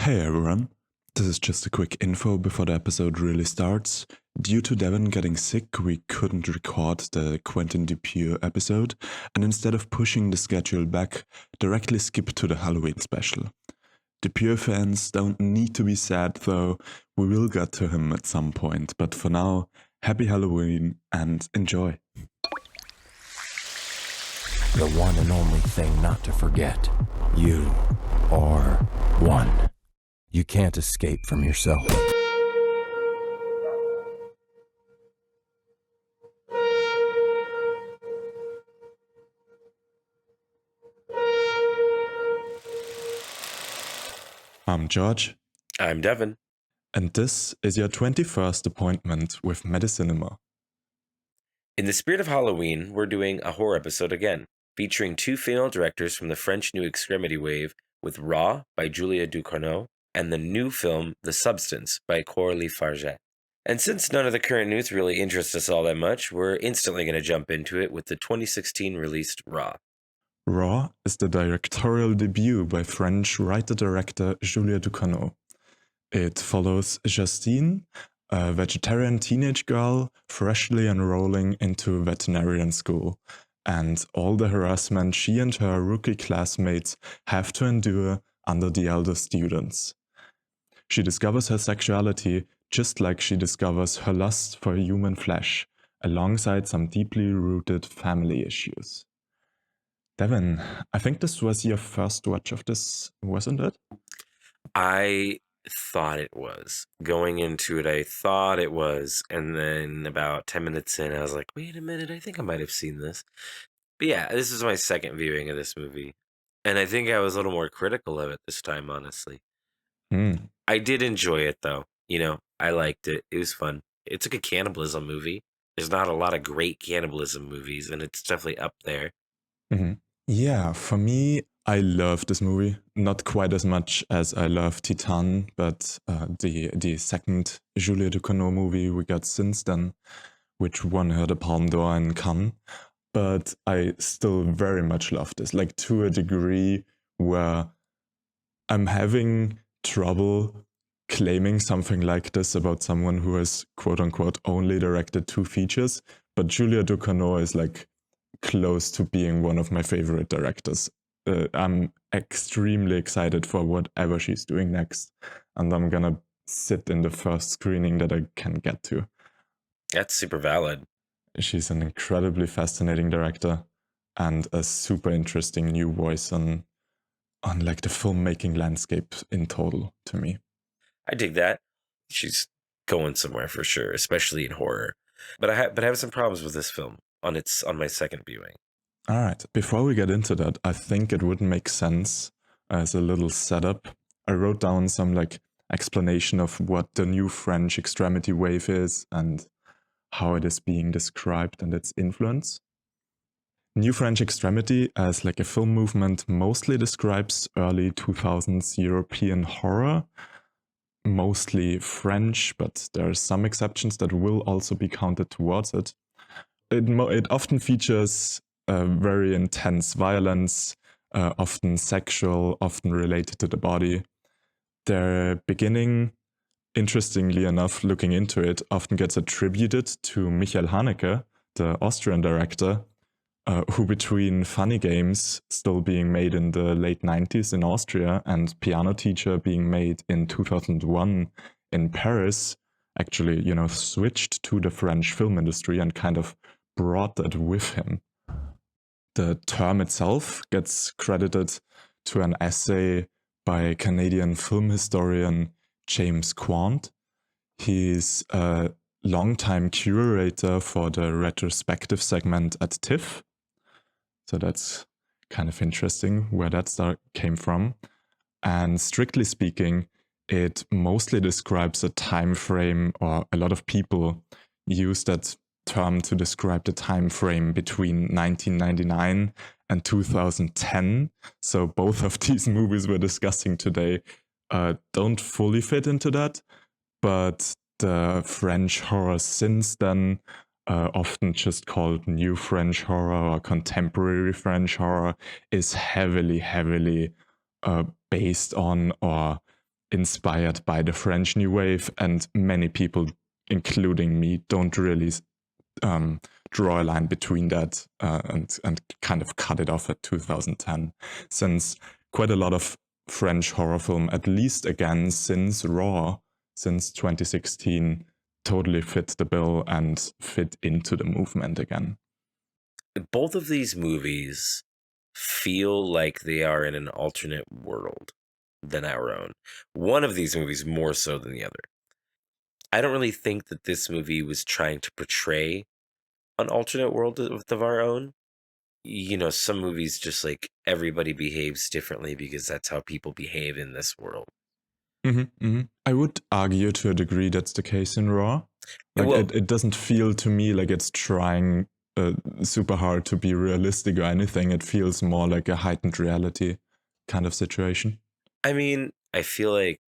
Hey everyone, this is just a quick info before the episode really starts. Due to Devyn getting sick, we couldn't record the Quentin Dupieux episode, and instead of pushing the schedule back, directly skip to the Halloween special. Dupieux fans don't need to be sad though, we will get to him at some point, but for now, happy Halloween and enjoy. The one and only thing not to forget. You are one. You can't escape from yourself. I'm George. I'm Devyn. And this is your 21st appointment with Medicinema. In the spirit of Halloween, we're doing a horror episode again, featuring two female directors from the French New Extremity wave with Raw by Julia Ducournau and the new film The Substance by Coralie Fargeat. And since none of the current news really interests us all that much, we're instantly going to jump into it with the 2016 released Raw. Raw is the directorial debut by French writer-director Julia Ducournau. It follows Justine, a vegetarian teenage girl freshly enrolling into veterinarian school, and all the harassment she and her rookie classmates have to endure under the elder students. She discovers her sexuality just like she discovers her lust for human flesh, alongside some deeply rooted family issues. Devyn, I think this was your first watch of this, wasn't it? I thought it was. Going into it, I thought it was. And then about 10 minutes in, I was like, wait a minute, I think I might have seen this. But yeah, this is my second viewing of this movie. And I think I was a little more critical of it this time, honestly. I did enjoy it, though. I liked it. It was fun. It's like a cannibalism movie. There's not a lot of great cannibalism movies, and it's definitely up there. Mm-hmm. Yeah, for me, I love this movie. Not quite as much as I love Titan, but the second Julia Ducournau movie we got since then, which won her the Palme d'Or in Cannes. But I still very much love this, like to a degree where I'm having trouble claiming something like this about someone who has quote-unquote only directed 2 features, but Julia Ducournau is like close to being one of my favorite directors. I'm extremely excited for whatever she's doing next, and I'm gonna sit in the first screening that I can get to. That's super valid. She's an incredibly fascinating director and a super interesting new voice on like the filmmaking landscape in total to me. I dig that. She's going somewhere for sure, especially in horror. But I have some problems with this film on my second viewing. All right. Before we get into that, I think it would make sense as a little setup. I wrote down some like explanation of what the new French extremity wave is and how it is being described and its influence. New French extremity as like a film movement mostly describes early 2000s European horror, mostly French, but there are some exceptions that will also be counted towards it. It often features very intense violence, often sexual, often related to the body. Their beginning, interestingly enough, looking into it, often gets attributed to Michael Haneke, the Austrian director, who between Funny Games still being made in the late 90s in Austria and Piano Teacher being made in 2001 in Paris, actually, switched to the French film industry and kind of brought that with him. The term itself gets credited to an essay by Canadian film historian James Quant. He's a longtime curator for the retrospective segment at TIFF. So that's kind of interesting where that came from. And strictly speaking, it mostly describes a time frame, or a lot of people use that term to describe the time frame between 1999 and 2010. So both of these movies we're discussing today don't fully fit into that, but the French horror since then, often just called New French horror or contemporary French horror, is heavily based on or inspired by the French New Wave, and many people, including me, don't really draw a line between that and kind of cut it off at 2010, since quite a lot of French horror film, at least again since Raw, since 2016, totally fit the bill and fit into the movement again. Both of these movies feel like they are in an alternate world than our own. One of these movies more so than the other. I don't really think that this movie was trying to portray an alternate world of our own. You know, some movies just like everybody behaves differently because that's how people behave in this world. I would argue to a degree that's the case in Raw. Like, Well, it doesn't feel to me like it's trying super hard to be realistic or anything. It feels more like a heightened reality kind of situation. I mean, I feel like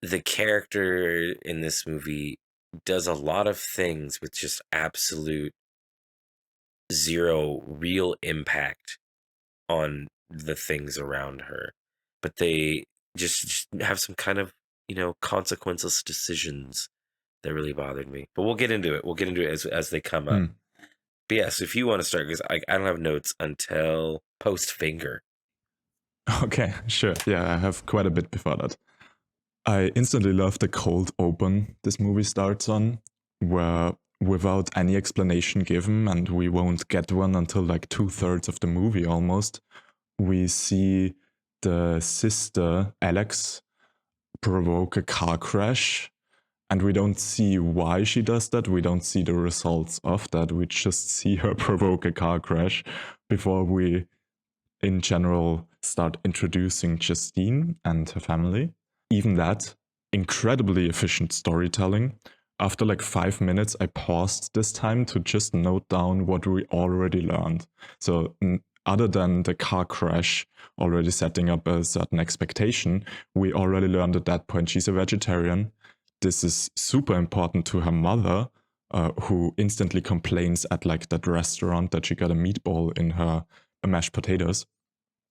the character in this movie does a lot of things with just absolute zero real impact on the things around her, but they just have some kind of, you know, consequenceless decisions that really bothered me. But we'll get into it. We'll get into it as they come up. But yes, if you want to start, because I don't have notes until post finger. Okay, sure. Yeah, I have quite a bit before that. I instantly love the cold open this movie starts on, where without any explanation given, and we won't get one until like 2/3 of the movie almost, we see the sister, Alex, provoke a car crash. And we don't see why she does that. We don't see the results of that. We just see her provoke a car crash before we, in general, start introducing Justine and her family. Even that, incredibly efficient storytelling. After like 5 minutes, I paused this time to just note down what we already learned. So other than the car crash already setting up a certain expectation, we already learned at that point she's a vegetarian. This is super important to her mother, who instantly complains at like that restaurant that she got a meatball in her mashed potatoes.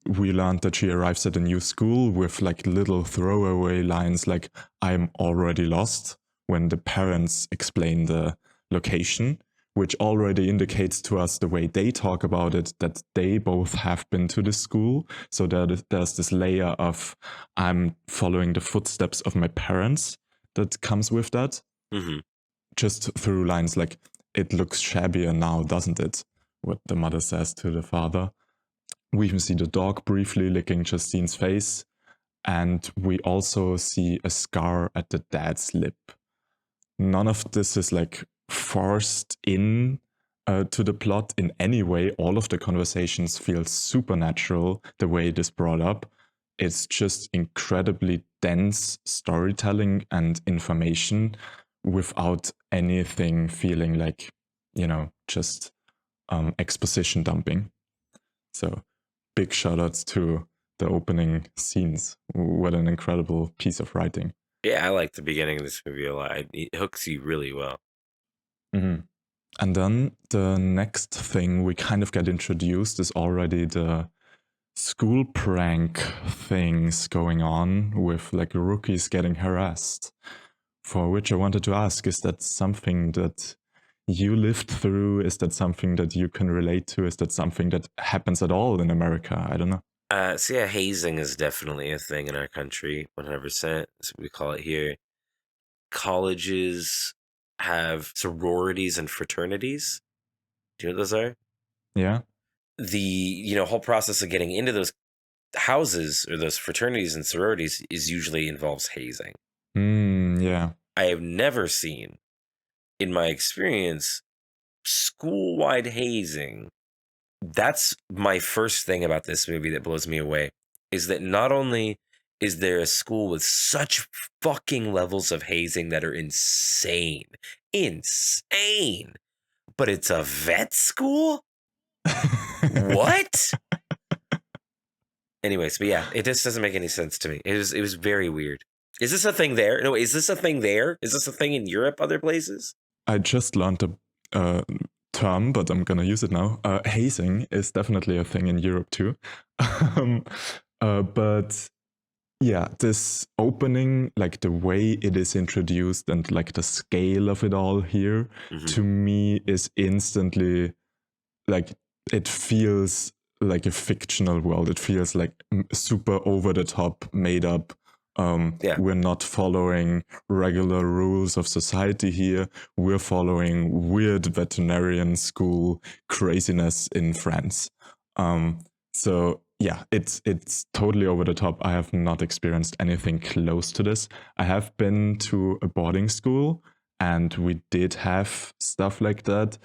We learned that she arrives at a new school with like little throwaway lines like, I'm already lost, when the parents explain the location, which already indicates to us the way they talk about it, that they both have been to the school. So there's this layer of, I'm following the footsteps of my parents that comes with that. Just through lines like, it looks shabbier now, doesn't it? What the mother says to the father. We even see the dog briefly licking Justine's face, and we also see a scar at the dad's lip. None of this is like forced in to the plot in any way. All of the conversations feel supernatural the way it is brought up. It's just incredibly dense storytelling and information without anything feeling like, you know, just exposition dumping. So big shout outs to the opening scenes. What an incredible piece of writing. Yeah, I like the beginning of this movie a lot. It hooks you really well. And then the next thing we kind of get introduced is already the school prank things going on with like rookies getting harassed. For which I wanted to ask, is that something that you lived through? Is that something that you can relate to? Is that something that happens at all in America? I don't know. So yeah, hazing is definitely a thing in our country, 100%. That's what we call it here. Colleges have sororities and fraternities. Do you know what those are? Yeah. The whole process of getting into those houses or those fraternities and sororities usually involves hazing. Yeah. I have never seen, in my experience, school-wide hazing. That's my first thing about this movie that blows me away, is that not only is there a school with such fucking levels of hazing that are insane, but it's a vet school? What? Anyways, but yeah, it just doesn't make any sense to me. It was very weird. Is this a thing there? No, is this a thing there? Is this a thing in Europe, other places? I just learned a term, but I'm gonna use it now. Hazing is definitely a thing in Europe too. But Yeah, this opening, like the way it is introduced and like the scale of it all here, to me is instantly like, it feels like a fictional world. It feels like super over the top, made up. We're not following regular rules of society here. We're following weird veterinarian school craziness in France. So yeah, it's totally over the top. I have not experienced anything close to this. I have been to a boarding school and we did have stuff like that.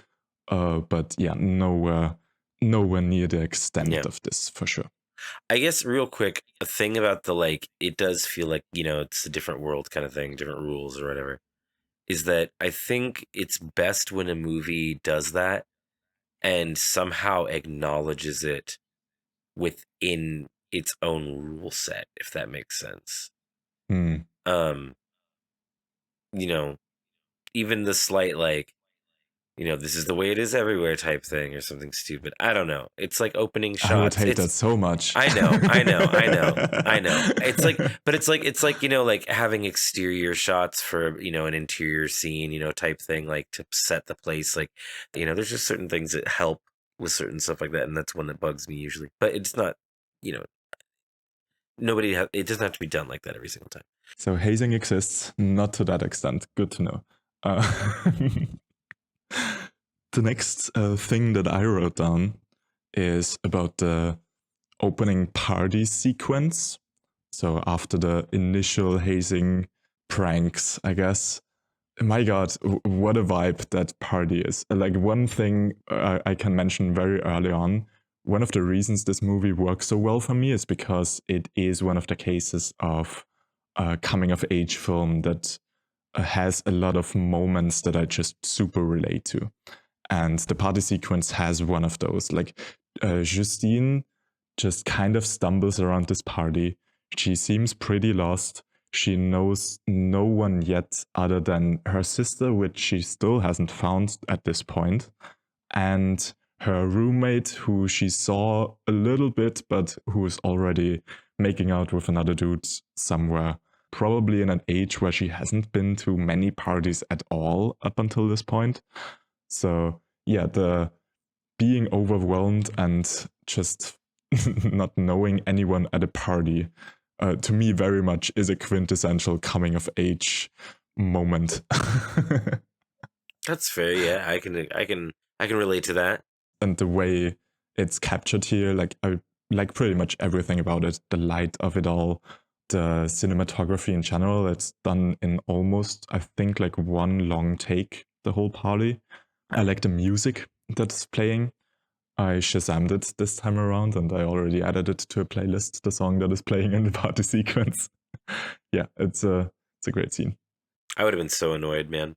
But yeah, nowhere near the extent of this for sure. I guess real quick, a thing about the like, it does feel like, you know, it's a different world kind of thing, different rules or whatever, is that I think it's best when a movie does that and somehow acknowledges it within its own rule set, if that makes sense. You know, even the slight like, you know, this is the way it is everywhere type thing or something stupid. I don't know. It's like opening shots. I would hate that so much. I know. It's like, you know, like having exterior shots for, you know, an interior scene, you know, type thing, like to set the place. Like, you know, there's just certain things that help with certain stuff like that. And that's one that bugs me usually. But it's not, you know, it doesn't have to be done like that every single time. So hazing exists, not to that extent. Good to know. The next thing that I wrote down is about the opening party sequence. So after the initial hazing pranks, I guess. My God, what a vibe that party is. Like one thing I can mention very early on, one of the reasons this movie works so well for me is because it is one of the cases of a coming of age film that has a lot of moments that I just super relate to. And the party sequence has one of those. Like Justine just kind of stumbles around this party. She seems pretty lost. She knows no one yet other than her sister, which she still hasn't found at this point, and her roommate, who she saw a little bit, but who is already making out with another dude somewhere, probably in an age where she hasn't been to many parties at all up until this point. So yeah, the being overwhelmed and just not knowing anyone at a party, to me very much is a quintessential coming of age moment. That's fair. Yeah, I can relate to that. And the way it's captured here, like I like pretty much everything about it. The light of it all, the cinematography in general, it's done in almost, I think, like one long take, the whole party. I like the music that's playing. I Shazammed it this time around and I already added it to a playlist, the song that is playing in the party sequence. Yeah, it's a great scene. I would have been so annoyed, man,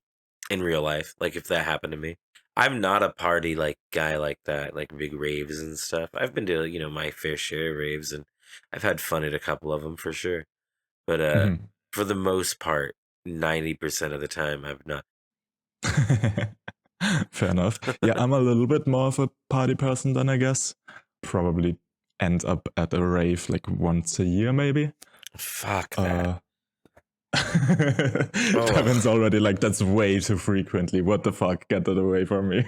in real life, like if that happened to me. I'm not a party like guy like that, like big raves and stuff. I've been to, you know, my fair share of raves and I've had fun at a couple of them for sure. But for the most part, 90% of the time I've not. Fair enough. Yeah, I'm a little bit more of a party person than I guess. Probably end up at a rave like once a year, maybe. Fuck that. Devyn's already like, that's way too frequently. What the fuck? Get that away from me.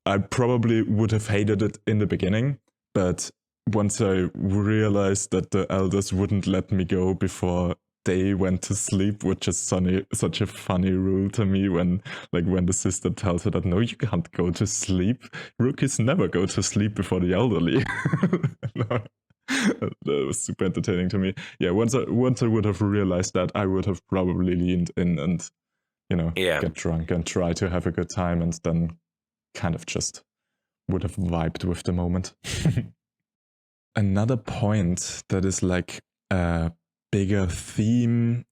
I probably would have hated it in the beginning, but once I realized that the elders wouldn't let me go before they went to sleep, which is such a funny rule to me when the sister tells her that, no, you can't go to sleep. Rookies never go to sleep before the elderly. No, that was super entertaining to me. Yeah, once I would have realized that, I would have probably leaned in and, you know, get drunk and try to have a good time, and then kind of just would have vibed with the moment. Another point that is like a bigger theme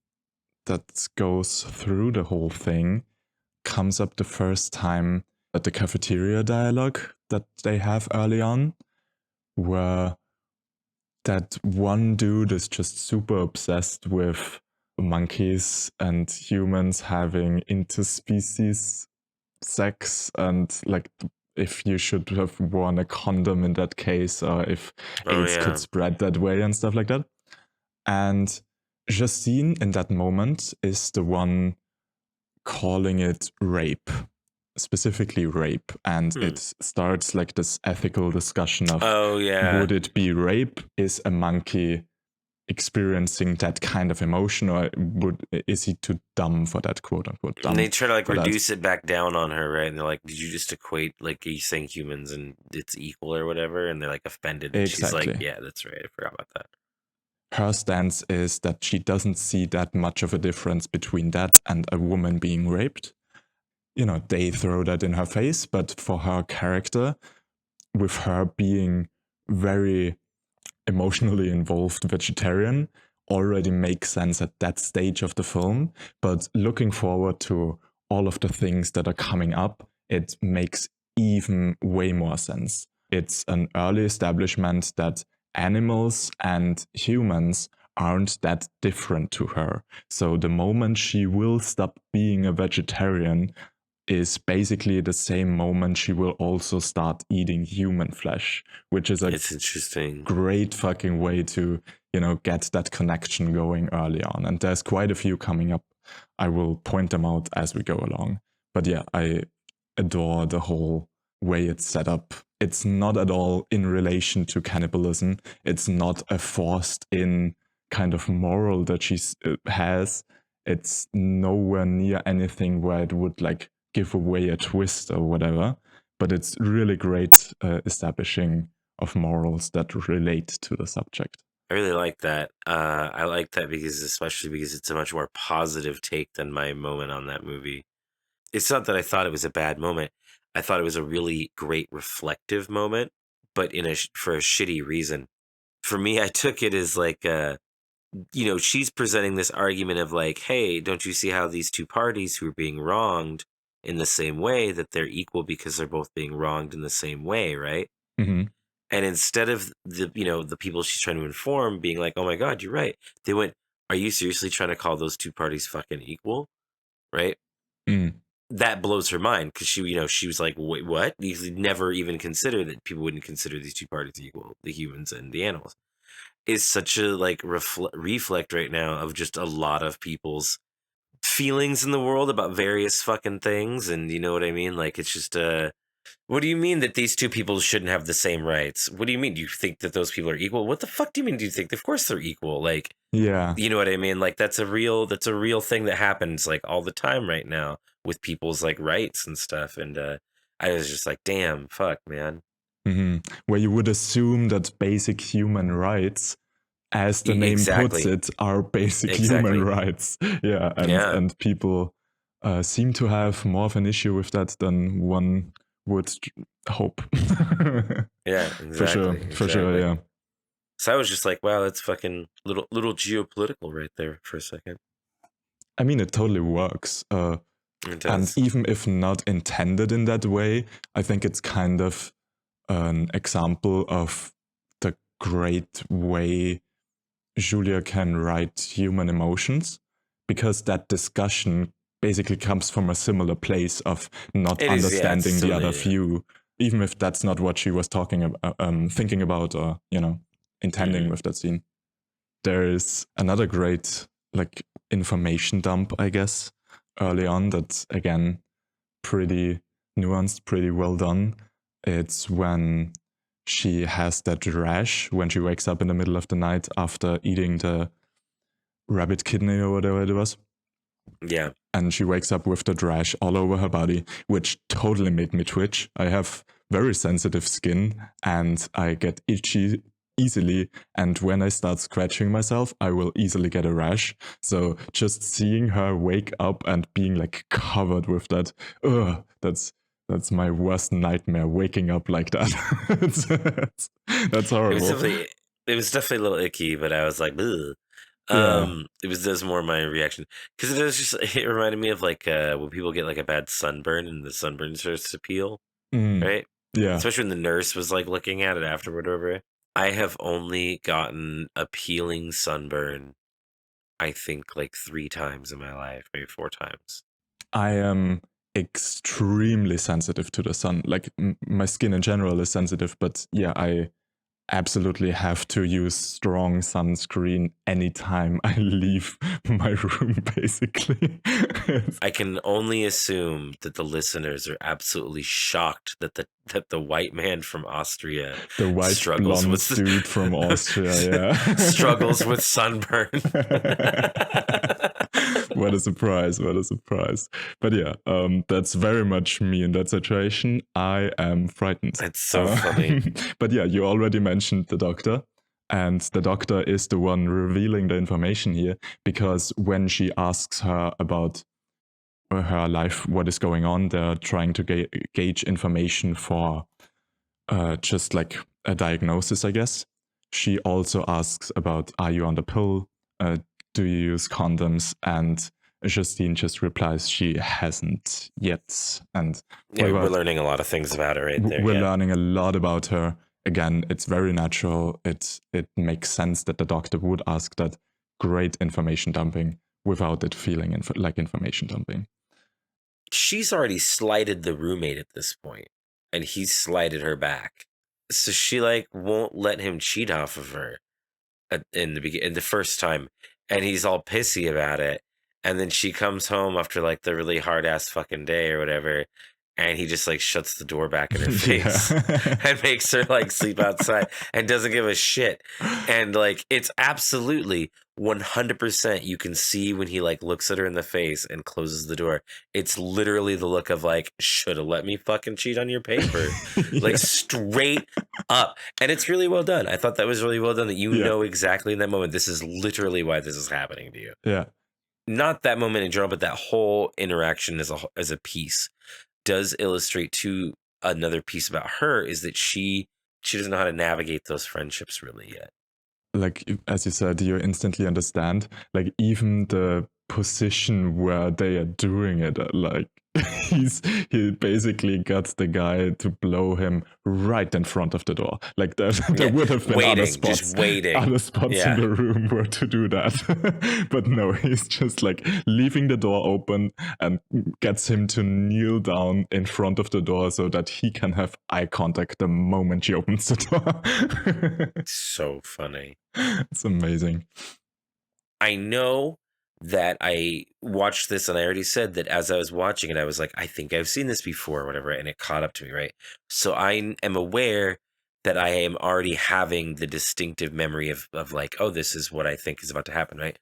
that goes through the whole thing comes up the first time at the cafeteria dialogue that they have early on, where that one dude is just super obsessed with monkeys and humans having interspecies sex, and like if you should have worn a condom in that case, or if AIDS could spread that way and stuff like that. And Justine in that moment is the one calling it rape, specifically rape. And it starts like this ethical discussion of, would it be rape? Is a monkey experiencing that kind of emotion, or is he too dumb for that, quote unquote dumb? And they try to like reduce it back down on her, right? And they're like, did you just equate like you saying humans and it's equal or whatever? And they're like offended. And exactly. She's like, yeah, that's right. I forgot about that. Her stance is that she doesn't see that much of a difference between that and a woman being raped. You know, they throw that in her face, but for her character, with her being very emotionally involved vegetarian, already makes sense at that stage of the film. But looking forward to all of the things that are coming up, it makes even way more sense. It's an early establishment that animals and humans aren't that different to her. So the moment she will stop being a vegetarian is basically the same moment she will also start eating human flesh, which is it's interesting. Great fucking way to, you know, get that connection going early on. And there's quite a few coming up. I will point them out as we go along. But yeah, I adore the whole way it's set up. It's not at all in relation to cannibalism. It's not a forced in kind of moral that she has. It's nowhere near anything where it would like give away a twist or whatever. But it's really great establishing of morals that relate to the subject. I really like that. I like that especially because it's a much more positive take than my moment on that movie. It's not that I thought it was a bad moment. I thought it was a really great reflective moment, but for a shitty reason. For me, I took it as like, she's presenting this argument of like, hey, don't you see how these two parties who are being wronged in the same way, that they're equal because they're both being wronged in the same way, right? Mm-hmm. And instead of the people she's trying to inform being like, oh my God, you're right. They went, are you seriously trying to call those two parties fucking equal? Right? Mm. That blows her mind because she was like, wait, what? You never even consider that people wouldn't consider these two parties equal, the humans and the animals. It's such a like reflect right now of just a lot of people's feelings in the world about various fucking things. And you know what I mean? Like, it's just, what do you mean that these two people shouldn't have the same rights? What do you mean? Do you think that those people are equal? What the fuck do you mean? Do you think? Of course they're equal. Like, yeah, you know what I mean? Like, that's a real thing that happens like all the time right now with people's like rights and stuff. And I was just like, damn, fuck, man. Mm-hmm. Where you would assume that basic human rights, as the name puts it, are basic human rights. Yeah, and people seem to have more of an issue with that than one would hope. Yeah, exactly. For sure, yeah. So I was just like, wow, that's fucking little geopolitical right there for a second. I mean, it totally works. It does. And even if not intended in that way, I think it's kind of an example of the great way Julia can write human emotions, because that discussion basically comes from a similar place of not understanding the other view, even if that's not what she was talking about, thinking about, or intending with that scene. There is another great like information dump, I guess, early on that's again pretty nuanced, pretty well done. It's when she has that rash when she wakes up in the middle of the night after eating the rabbit kidney or whatever it was. Yeah. And she wakes up with that rash all over her body, which totally made me twitch. I have very sensitive skin and I get itchy easily. And when I start scratching myself, I will easily get a rash. So just seeing her wake up and being like covered with that, that's my worst nightmare, waking up like that. That's horrible. It was definitely a little icky, but I was like, ugh. It was just more my reaction because it reminded me of like when people get like a bad sunburn and the sunburn starts to peel, right? Yeah. Especially when the nurse was like looking at it afterward over it. I have only gotten a peeling sunburn, I think like 3 times in my life, maybe 4 times. I am extremely sensitive to the sun. Like my skin in general is sensitive, but yeah, I absolutely have to use strong sunscreen anytime I leave my room, basically. I can only assume that the listeners are absolutely shocked that the white man from Austria The white struggles blonde with dude from Austria, yeah. struggles with sunburn. What a surprise, what a surprise. But yeah, that's very much me in that situation. I am frightened. It's so funny. But yeah, you already mentioned the doctor. And the doctor is the one revealing the information here, because when she asks her about her life, what is going on, they're trying to gauge information for just like a diagnosis, I guess. She also asks about, are you on the pill? Do you use condoms? And Justine just replies she hasn't yet. And yeah, we're learning a lot of things about her right there. We're learning a lot about her. Again, it's very natural. It makes sense that the doctor would ask that. Great information dumping without it feeling like information dumping. She's already slighted the roommate at this point, and he's slighted her back. So she like won't let him cheat off of her in the first time, and he's all pissy about it. And then she comes home after like the really hard ass fucking day or whatever, and he just like shuts the door back in her face and makes her like sleep outside and doesn't give a shit. And like it's absolutely 100% you can see when he like looks at her in the face and closes the door. It's literally the look of like, should have let me fucking cheat on your paper. Like straight up. And it's really well done. I thought that was really well done, that you know exactly in that moment, this is literally why this is happening to you. Yeah. Not that moment in general, but that whole interaction as a piece does illustrate to another piece about her, is that she doesn't know how to navigate those friendships really yet. Like, as you said, you instantly understand, like, even the position where they are doing it, like, he basically got the guy to blow him right in front of the door. Like, there would have been other spots in the room where to do that. But no, he's just like leaving the door open and gets him to kneel down in front of the door so that he can have eye contact the moment she opens the door. So funny. It's amazing. I know that I watched this, and I already said that as I was watching it, I was like, I think I've seen this before or whatever, and it caught up to me, right? So I am aware that I am already having the distinctive memory of like, oh, this is what I think is about to happen, right?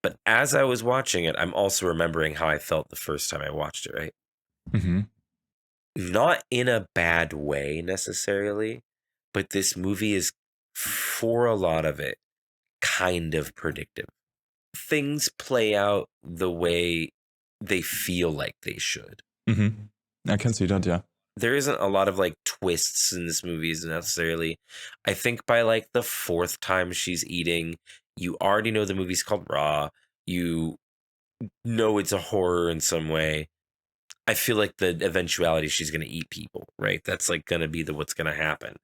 But as I was watching it, I'm also remembering how I felt the first time I watched it, right? Mm-hmm. Not in a bad way necessarily, but this movie is, for a lot of it, kind of predictive. Things play out the way they feel like they should. Mm-hmm. I can see that, yeah. There isn't a lot of like twists in this movie necessarily. I think by like the fourth time she's eating, you already know the movie's called Raw. You know it's a horror in some way. I feel like the eventuality she's going to eat people, right? That's like going to be what's going to happen.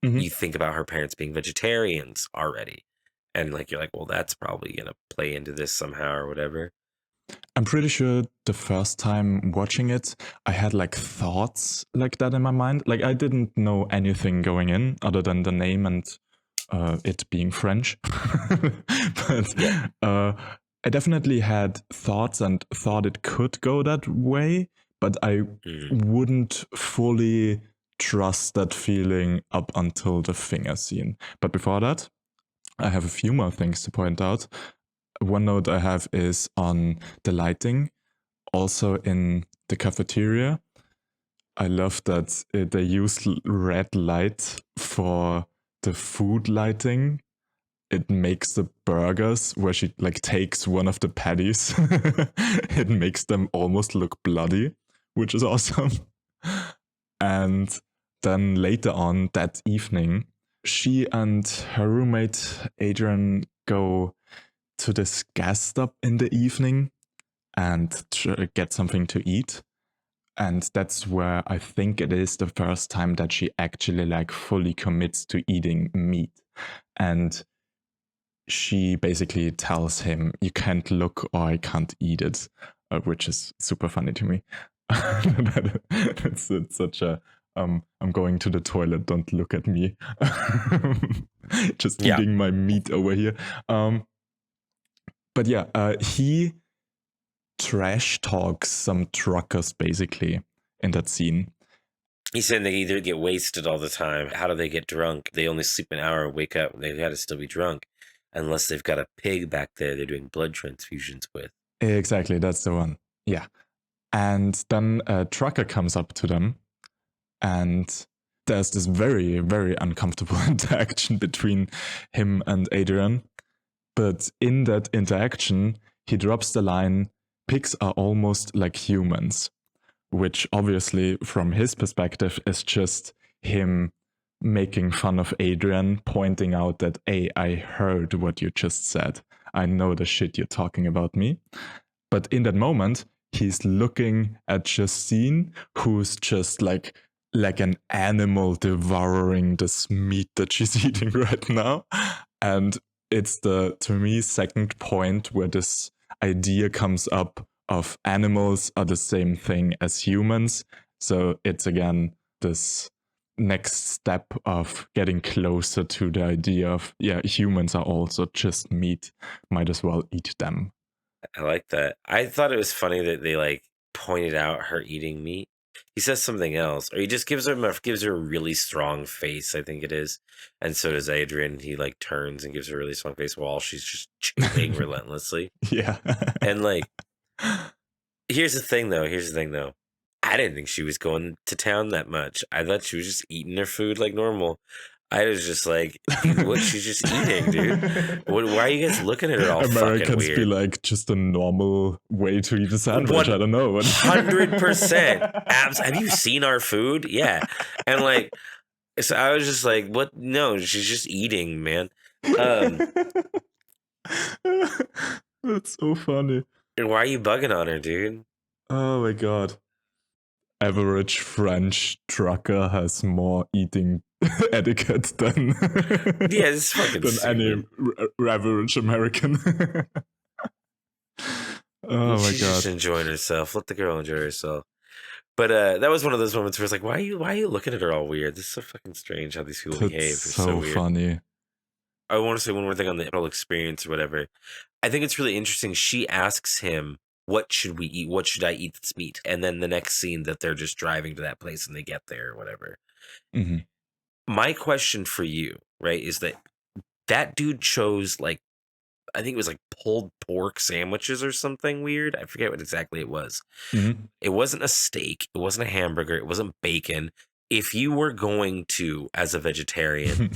Mm-hmm. You think about her parents being vegetarians already. And like you're like, well, that's probably going to play into this somehow or whatever. I'm pretty sure the first time watching it, I had like thoughts like that in my mind. Like I didn't know anything going in other than the name and it being French. But I definitely had thoughts and thought it could go that way, but I wouldn't fully trust that feeling up until the finger scene. But before that, I have a few more things to point out. One note I have is on the lighting, also in the cafeteria. I love that they use red light for the food lighting. It makes the burgers, where she like takes one of the patties, it makes them almost look bloody, which is awesome. And then later on that evening, she and her roommate Adrian go to this gas stop in the evening and get something to eat. And that's where I think it is the first time that she actually like fully commits to eating meat. And she basically tells him, you can't look or I can't eat it, which is super funny to me. it's such a I'm going to the toilet, don't look at me. Just eating my meat over here. But yeah, he trash talks some truckers basically in that scene. He's saying they either get wasted all the time. How do they get drunk? They only sleep an hour and wake up. They got to still be drunk unless they've got a pig back there they're doing blood transfusions with. Exactly, that's the one. Yeah. And then a trucker comes up to them, and there's this very, very uncomfortable interaction between him and Adrian. But in that interaction, he drops the line, pigs are almost like humans, which obviously, from his perspective, is just him making fun of Adrian, pointing out that, hey, I heard what you just said. I know the shit you're talking about me. But in that moment, he's looking at Justine, who's just like an animal devouring this meat that she's eating right now. And it's to me, second point where this idea comes up of animals are the same thing as humans. So it's again this next step of getting closer to the idea of, yeah, humans are also just meat. Might as well eat them. I like that. I thought it was funny that they like pointed out her eating meat. He says something else, or he just gives her a really strong face, I think it is. And so does Adrian. He like turns and gives her a really strong face while she's just chewing relentlessly. Yeah. And like, here's the thing though. I didn't think she was going to town that much. I thought she was just eating her food like normal. I was just like, dude, what? She's just eating, dude. Why are you guys looking at her all fucking weird? Be like just a normal way to eat a sandwich. I don't know. 100%. Abs. Have you seen our food? Yeah. And like, so I was just like, what? No, she's just eating, man. That's so funny. And why are you bugging on her, dude? Oh my god. Average French trucker has more eating etiquette than yeah, it's fucking than any average American. Oh my She's god, just enjoying herself. Let the girl enjoy herself. But that was one of those moments where it's like, why are you looking at her all weird? This is so fucking strange how these people behave. It's so weird. Funny. I want to say one more thing on the whole experience or whatever. I think it's really interesting. She asks him, what should we eat? What should I eat that's meat? And then the next scene that they're just driving to that place and they get there or whatever. Mm-hmm. My question for you, right, is that dude chose like, I think it was like pulled pork sandwiches or something weird. I forget what exactly it was. Mm-hmm. It wasn't a steak. It wasn't a hamburger. It wasn't bacon. If you were going to, as a vegetarian,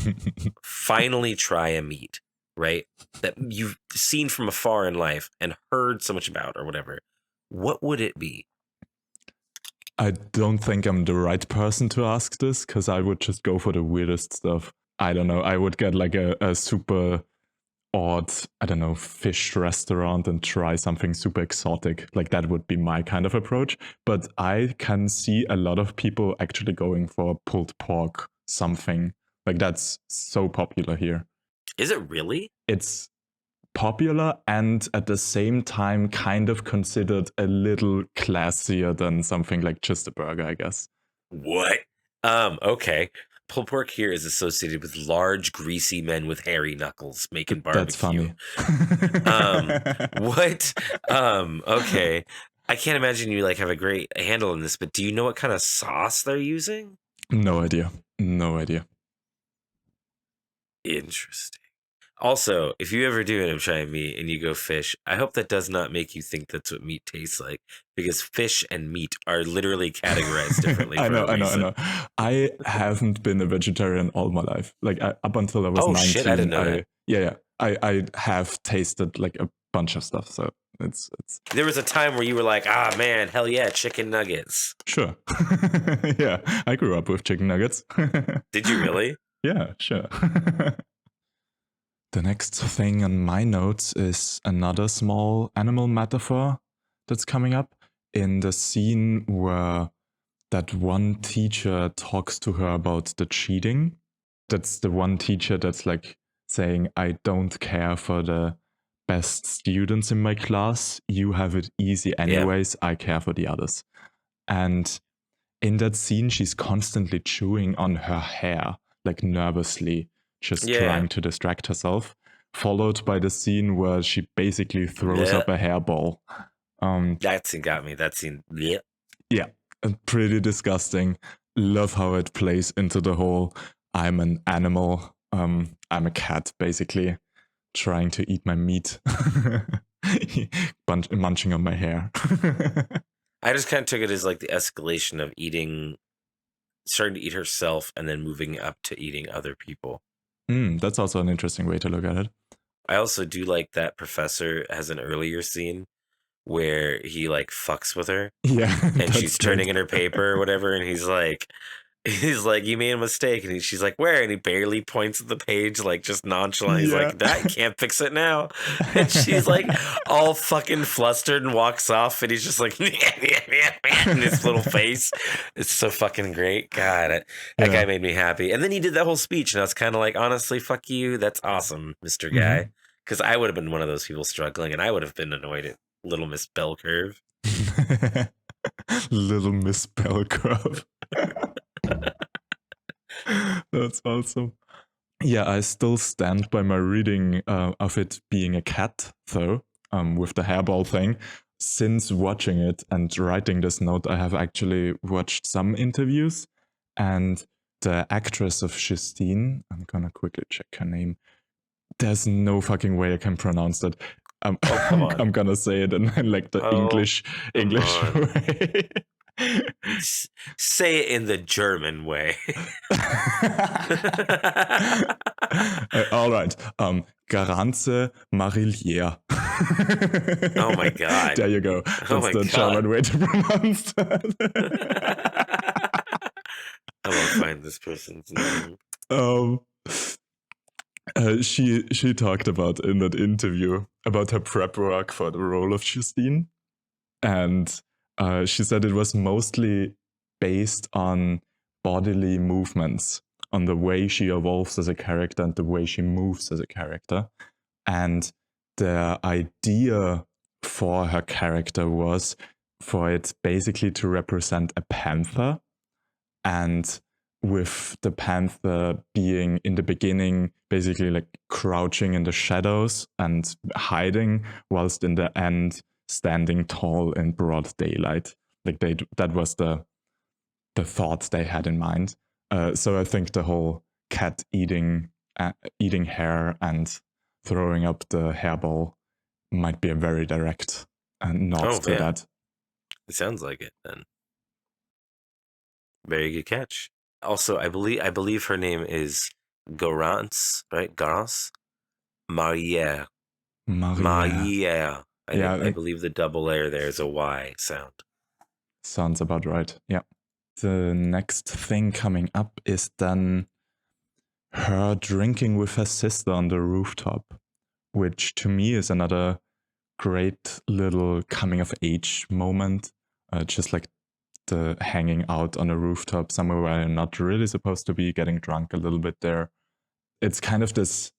finally try a meat, right, that you've seen from afar in life and heard so much about or whatever, what would it be? I don't think I'm the right person to ask this, because I would just go for the weirdest stuff. I don't know. I would get like a super odd, I don't know, fish restaurant and try something super exotic. Like that would be my kind of approach. But I can see a lot of people actually going for pulled pork something. Like that's so popular here. Is it really? It's popular and at the same time kind of considered a little classier than something like just a burger, I guess. What? Okay. Pulled pork here is associated with large, greasy men with hairy knuckles making barbecue. That's funny. What? Okay. I can't imagine you like have a great handle on this, but do you know what kind of sauce they're using? No idea. Interesting. Also, if you ever do end up trying meat and you go fish, I hope that does not make you think that's what meat tastes like, because fish and meat are literally categorized differently. I know. I haven't been a vegetarian all my life. Like up until I was 19. Shit, I didn't know that. Yeah. I have tasted like a bunch of stuff, so it's. There was a time where you were like, ah, man, hell yeah, chicken nuggets. Sure. Yeah, I grew up with chicken nuggets. Did you really? Yeah, sure. The next thing on my notes is another small animal metaphor that's coming up in the scene where that one teacher talks to her about the cheating. That's the one teacher that's like saying, I don't care for the best students in my class. You have it easy anyways. Yeah. I care for the others. And in that scene, she's constantly chewing on her hair, like nervously, just trying to distract herself, followed by the scene where she basically throws up a hairball. That scene got me. That scene, yeah, pretty disgusting. Love how it plays into the whole I'm an animal, I'm a cat, basically, trying to eat my meat, munching on my hair. I just kind of took it as like the escalation of starting to eat herself and then moving up to eating other people. That's also an interesting way to look at it. I also do like that Professor has an earlier scene where he like fucks with her. Yeah. And she's turning in her paper or whatever. And he's like, you made a mistake. And she's like, where? And he barely points at the page, like just nonchalant. He's like, that can't fix it now. And she's like all fucking flustered and walks off. And he's just like, in his little face. It's so fucking great. God, that guy made me happy. And then he did that whole speech. And I was kind of like, honestly, fuck you. That's awesome, Mr. Guy. Because I would have been one of those people struggling. And I would have been annoyed at Little Miss Bell Curve. Little Miss Bell Curve. That's awesome. Yeah, I still stand by my reading of it being a cat, though, with the hairball thing. Since watching it and writing this note, I have actually watched some interviews, and the actress of Justine, I'm gonna quickly check her name. There's no fucking way I can pronounce that. I'm gonna say it in like the English way. Say it in the German way. All right. Garance Marillier. Oh my God. There you go. That's the German way to pronounce that. I won't find this person's name. She talked about in that interview about her prep work for the role of Justine, and she said it was mostly based on bodily movements, on the way she evolves as a character and the way she moves as a character. And the idea for her character was for it basically to represent a panther, and with the panther being in the beginning basically like crouching in the shadows and hiding, whilst in the end standing tall in broad daylight. Like that was the thoughts they had in mind. So I think the whole cat eating hair and throwing up the hairball might be a very direct nod to that. It sounds like it then. Very good catch. Also, I believe her name is Garance, right? Garance? Marière. I believe the double air there is a Y sound. Sounds about right, yeah. The next thing coming up is then her drinking with her sister on the rooftop, which to me is another great little coming of age moment, just like the hanging out on a rooftop somewhere where you're not really supposed to be, getting drunk a little bit there. It's kind of this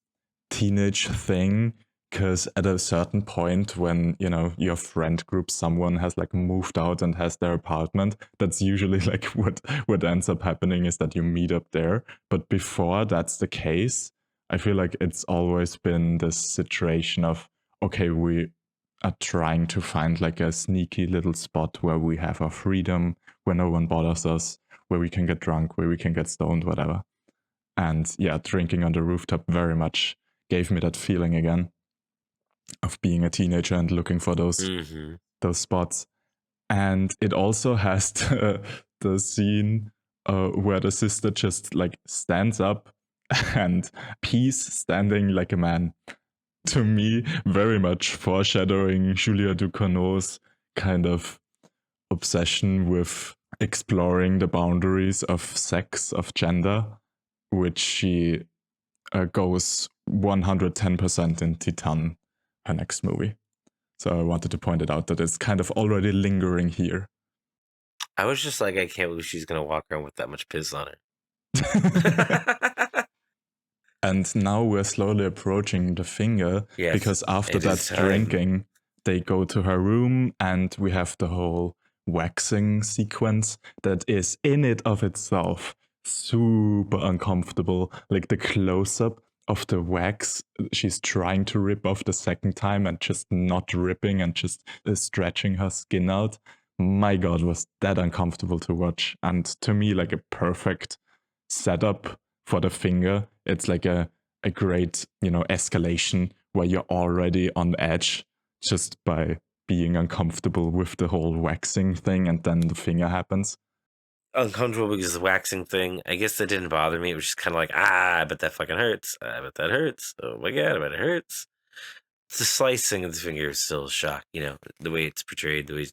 teenage thing, because at a certain point when, you know, your friend group, someone has like moved out and has their apartment, that's usually like what ends up happening is that you meet up there. But before that's the case, I feel like it's always been this situation of, okay, we are trying to find like a sneaky little spot where we have our freedom, where no one bothers us, where we can get drunk, where we can get stoned, whatever. And yeah, drinking on the rooftop very much gave me that feeling again of being a teenager and looking for those spots. And it also has the scene where the sister just like stands up and pees standing like a man. To me, very much foreshadowing Julia Ducournau's kind of obsession with exploring the boundaries of sex, of gender, which she goes 110% in Titan, her next movie. So I wanted to point it out that it's kind of already lingering here. I was just like, I can't believe she's going to walk around with that much piss on her. And now we're slowly approaching the finger, because after that drinking, they go to her room and we have the whole waxing sequence that is in it of itself super uncomfortable. Like the close-up of the wax she's trying to rip off the second time and just not ripping and just stretching her skin out. My God, was that uncomfortable to watch. And to me, like a perfect setup for the finger. It's like a great, escalation where you're already on edge just by being uncomfortable with the whole waxing thing, and then the finger happens. Uncomfortable because of the waxing thing. I guess that didn't bother me. It was just kind of like, I bet that fucking hurts. I bet that hurts. Oh my God, I bet it hurts. The slicing of the finger is still a shock, the way it's portrayed, the way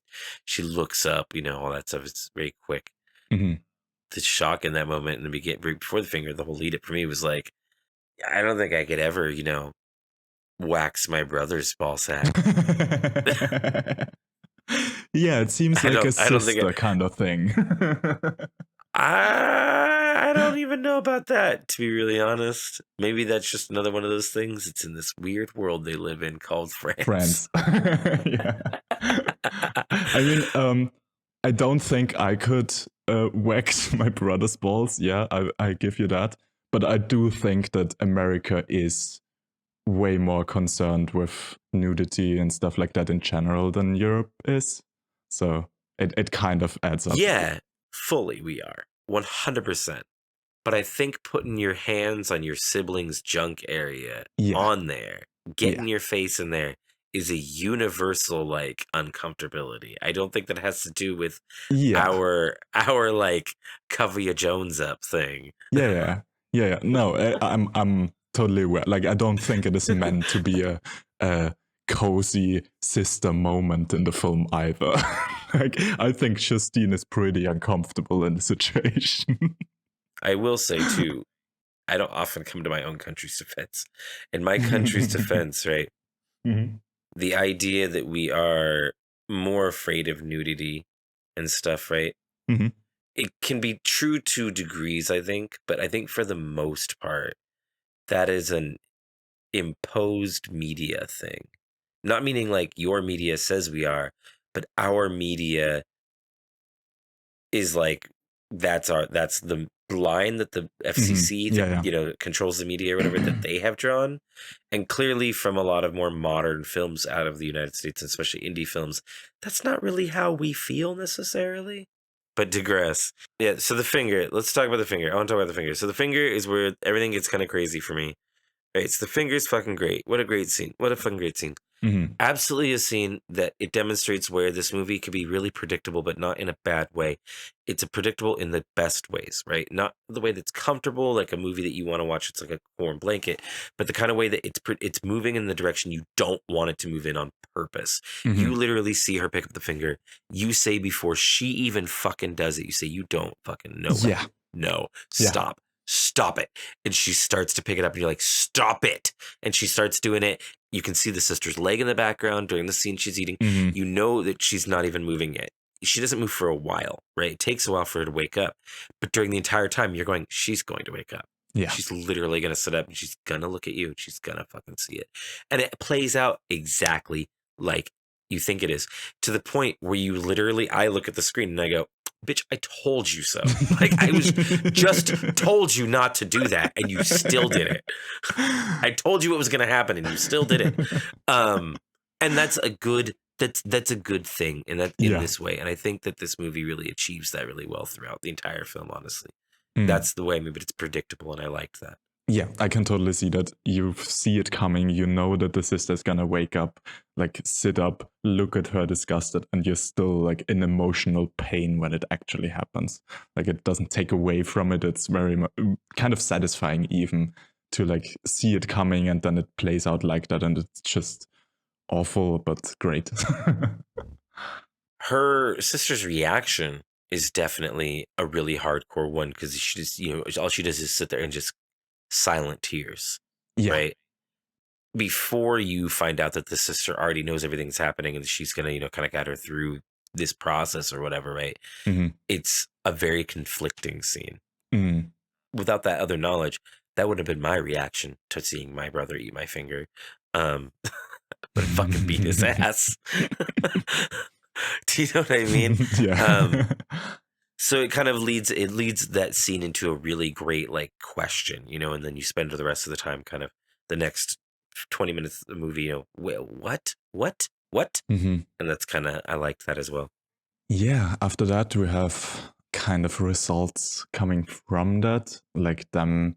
she looks up, all that stuff is very quick. Mm-hmm. The shock in that moment in the beginning, before the finger, the whole lead up for me was like, I don't think I could ever, wax my brother's ball sack. Yeah, it seems like a sister kind of thing. I don't even know about that, to be really honest. Maybe that's just another one of those things. It's in this weird world they live in called France. Yeah. I mean, I don't think I could wax my brother's balls. Yeah, I give you that. But I do think that America is way more concerned with nudity and stuff like that in general than Europe is. So it kind of adds up. Yeah, fully we are. 100%. But I think putting your hands on your sibling's junk area on there, getting your face in there, is a universal like uncomfortability. I don't think that has to do with our like cover your Jones up thing. Yeah. No, I'm totally aware. Like I don't think it is meant to be a cozy sister moment in the film either. Like I think Justine is pretty uncomfortable in the situation. I will say too, I don't often come to my own country's defense. In my country's defense, right? Mm-hmm. The idea that we are more afraid of nudity and stuff, right? Mm-hmm. It can be true to degrees, I think, but I think for the most part, that is an imposed media thing. Not meaning like your media says we are, but our media is like, that's the line that the FCC controls the media or whatever that they have drawn. And clearly from a lot of more modern films out of the United States, especially indie films, that's not really how we feel necessarily. But digress. Yeah, so the finger, let's talk about the finger. I want to talk about the finger. So the finger is where everything gets kind of crazy for me. Right, so the finger is fucking great. What a great scene. What a fucking great scene. Mm-hmm. Absolutely a scene that it demonstrates where this movie could be really predictable, but not in a bad way. It's a predictable in the best ways, right? Not the way that's comfortable, like a movie that you want to watch. It's like a warm blanket, but the kind of way that it's moving in the direction you don't want it to move in on purpose. Mm-hmm. You literally see her pick up the finger. You say before she even fucking does it, you say, you don't fucking know. Yeah. No, stop. Stop it. And she starts to pick it up and you're like, stop it. And she starts doing it. You can see the sister's leg in the background during the scene she's eating. Mm-hmm. You know that she's not even moving yet. She doesn't move for a while, right? It takes a while for her to wake up. But during the entire time, you're going, she's going to wake up. Yeah. She's literally going to sit up and she's going to look at you. She's going to fucking see it. And it plays out exactly like you think it is, to the point where you literally, I look at the screen and I go, bitch, I told you so. Like I was just told you not to do that and you still did it. I told you it was going to happen and you still did it. And that's a good, that's a good thing in this way. And I think that this movie really achieves that really well throughout the entire film, honestly. That's the way, but it's predictable and I liked that. Yeah, I can totally see that. You see it coming. You know that the sister's gonna wake up, like sit up, look at her disgusted, and you're still like in emotional pain when it actually happens. Like it doesn't take away from it. It's very kind of satisfying even to like see it coming, and then it plays out like that, and it's just awful but great. Her sister's reaction is definitely a really hardcore one because she just, all she does is sit there and just silent tears, right? Before you find out that the sister already knows everything's happening and she's gonna, kind of guide her through this process or whatever, right? Mm-hmm. It's a very conflicting scene. Mm-hmm. Without that other knowledge, that would have been my reaction to seeing my brother eat my finger. But fucking beat his ass. Do you know what I mean? Yeah. So it kind of leads that scene into a really great like question, you know, and then you spend the rest of the time kind of the next 20 minutes of the movie, you know, what? hmm And that's kind of, I liked that as well. Yeah, after that, we have kind of results coming from that, like them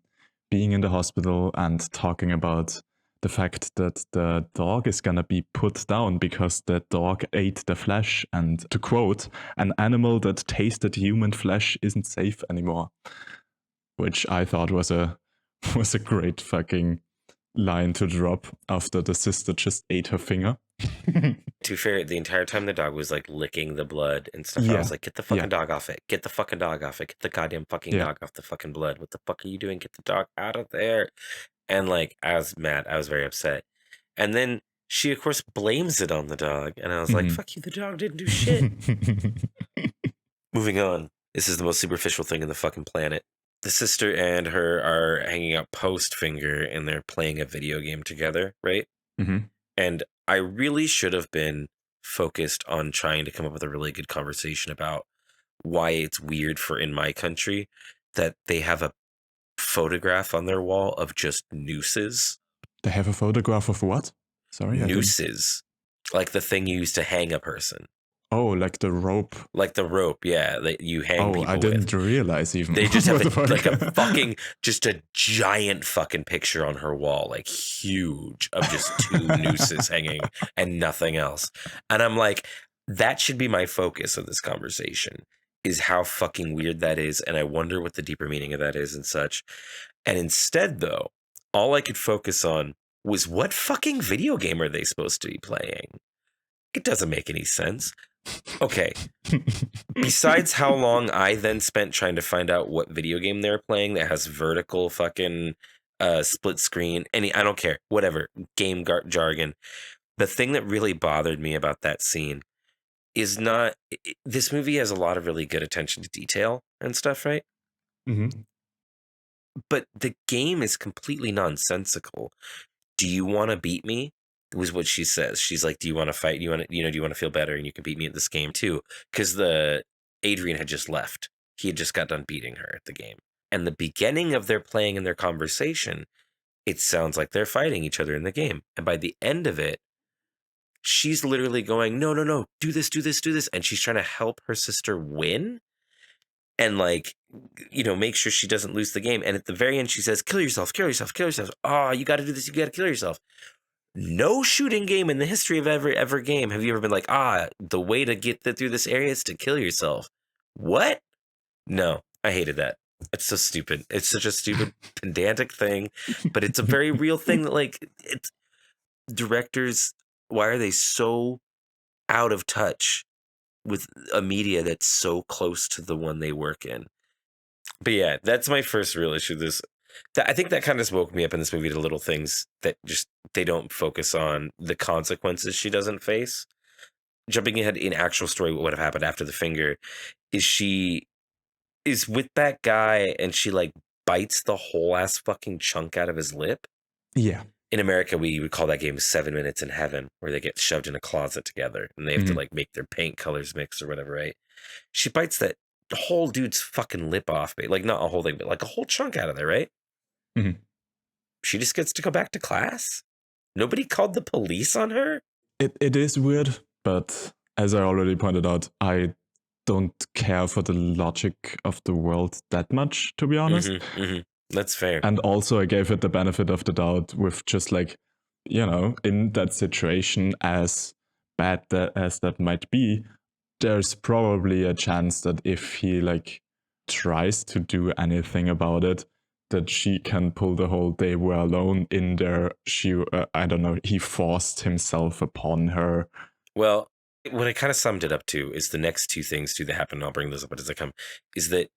being in the hospital and talking about the fact that the dog is gonna be put down because the dog ate the flesh. And to quote, an animal that tasted human flesh isn't safe anymore. Which I thought was a was a great fucking line to drop after the sister just ate her finger. To be fair, the entire time the dog was like licking the blood and stuff, I Yeah. was like, get the Yeah. fucking dog off it. Get the fucking dog off it. Get the goddamn fucking Yeah. dog off the fucking blood. What the fuck are you doing? Get the dog out of there. And like, I was mad. I was very upset. And then she, of course, blames it on the dog. And I was like, Mhm. fuck you, the dog didn't do shit. Moving on. This is the most superficial thing in the fucking planet. The sister and her are hanging out post finger and they're playing a video game together, right? Mhm. And I really should have been focused on trying to come up with a really good conversation about why it's weird for in my country that they have a photograph on their wall of just nooses. They have a photograph of what? Sorry, I didn't. Nooses. Like the thing you use to hang a person. Oh, like the rope. Like the rope, yeah, that you hang Oh, people I with. didn't realize even. They just have What the like a fuck? fucking, just a giant fucking picture on her wall, like huge, of just two nooses hanging and nothing else. And I'm like, that should be my focus of this conversation, is how fucking weird that is. And I wonder what the deeper meaning of that is and such. And instead, though, all I could focus on was what fucking video game are they supposed to be playing? It doesn't make any sense. Okay. Besides how long I then spent trying to find out what video game they're playing that has vertical fucking split screen, I don't care, whatever, game jargon. The thing that really bothered me about that scene is not, this movie has a lot of really good attention to detail and stuff, right? Mhm. But the game is completely nonsensical. Do you want to beat me? Was what she says. She's like, do you want to fight? Do you want to feel better and you can beat me at this game too? Because Adrian had just left. He had just got done beating her at the game. And the beginning of their playing and their conversation, it sounds like they're fighting each other in the game. And by the end of it, she's literally going, no, do this. And she's trying to help her sister win and like, you know, make sure she doesn't lose the game. And at the very end, she says, kill yourself. Oh, you got to do this. You got to kill yourself. No shooting game in the history of ever game have you ever been like, the way to get through this area is to kill yourself. What? No, I hated that. It's so stupid. It's such a stupid, pedantic thing, but it's a very real thing that, like, it's directors, why are they so out of touch with a media that's so close to the one they work in? But yeah, that's my first real issue. I think that kind of woke me up in this movie to little things that just they don't focus on the consequences she doesn't face. Jumping ahead in actual story, what would have happened after the finger is she is with that guy and she like bites the whole ass fucking chunk out of his lip. Yeah. In America, we would call that game 7 Minutes in Heaven, where they get shoved in a closet together and they have to like make their paint colors mix or whatever, right? She bites that whole dude's fucking lip off, like not a whole thing, but like a whole chunk out of there, right? Mhm. She just gets to go back to class? Nobody called the police on her? It is weird, but as I already pointed out, I don't care for the logic of the world that much, to be honest. That's fair. And also I gave it the benefit of the doubt with just like, you know, in that situation, as bad as that might be, there's probably a chance that if he like tries to do anything about it, that she can pull the whole they were alone in there. I don't know, he forced himself upon her. Well, what I kind of summed it up to is the next two things too that happen, and I'll bring those up as I come, is that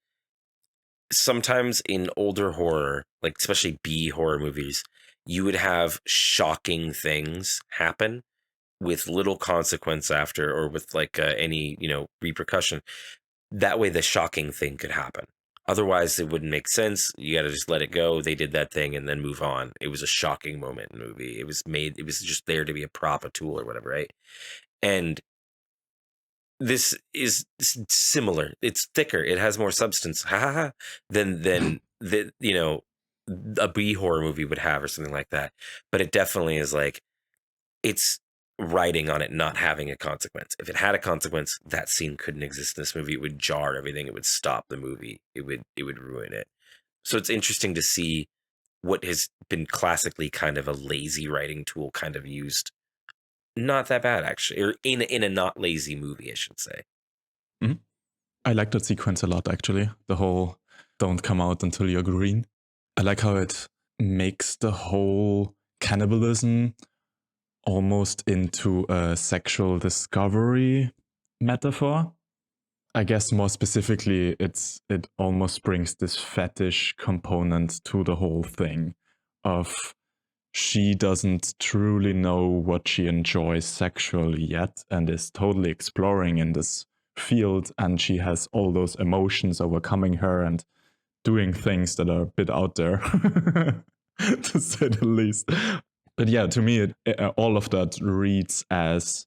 sometimes in older horror, like especially B horror movies, you would have shocking things happen with little consequence after, or with like any, you know, repercussion. That way the shocking thing could happen. Otherwise, it wouldn't make sense. You got to just let it go. They did that thing and then move on. It was a shocking moment in the movie. It was just there to be a prop, a tool, or whatever, right? And this is similar. It's thicker. It has more substance than the, you know, a B horror movie would have or something like that. But it definitely is like, it's writing on it not having a consequence. If it had a consequence, that scene couldn't exist in this movie. It would jar everything. It would stop the movie. It would ruin it. So it's interesting to see what has been classically kind of a lazy writing tool kind of used. Not that bad, actually, or in a not lazy movie, I should say. Mm-hmm. I like that sequence a lot, actually. The whole "don't come out until you're green." I like how it makes the whole cannibalism almost into a sexual discovery metaphor. I guess more specifically, it almost brings this fetish component to the whole thing of she doesn't truly know what she enjoys sexually yet and is totally exploring in this field, and she has all those emotions overcoming her and doing things that are a bit out there, to say the least. But yeah, to me, all of that reads as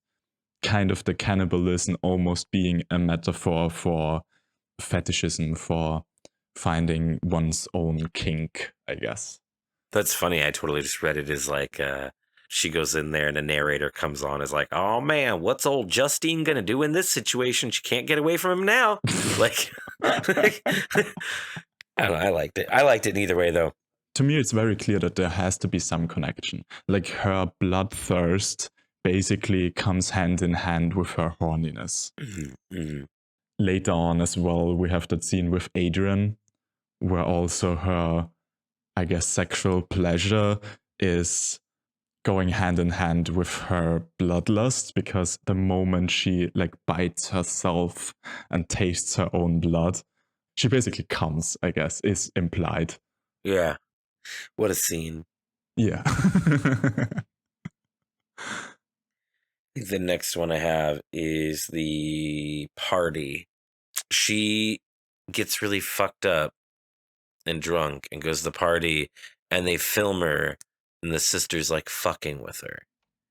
kind of the cannibalism almost being a metaphor for fetishism, for finding one's own kink, I guess. That's funny. I totally just read it as like she goes in there and a narrator comes on is like, oh man, what's old Justine gonna do in this situation? She can't get away from him now. Like, I don't know. I liked it. I liked it either way though. To me, it's very clear that there has to be some connection. Like her bloodthirst basically comes hand in hand with her horniness. Mm-hmm. Mm-hmm. Later on as well, we have that scene with Adrian, where also her, I guess, sexual pleasure is going hand in hand with her bloodlust, because the moment she like bites herself and tastes her own blood, she basically comes, I guess, is implied. Yeah. What a scene. Yeah. The next one I have is the party. She gets really fucked up and drunk and goes to the party, and they film her, and the sister's like fucking with her.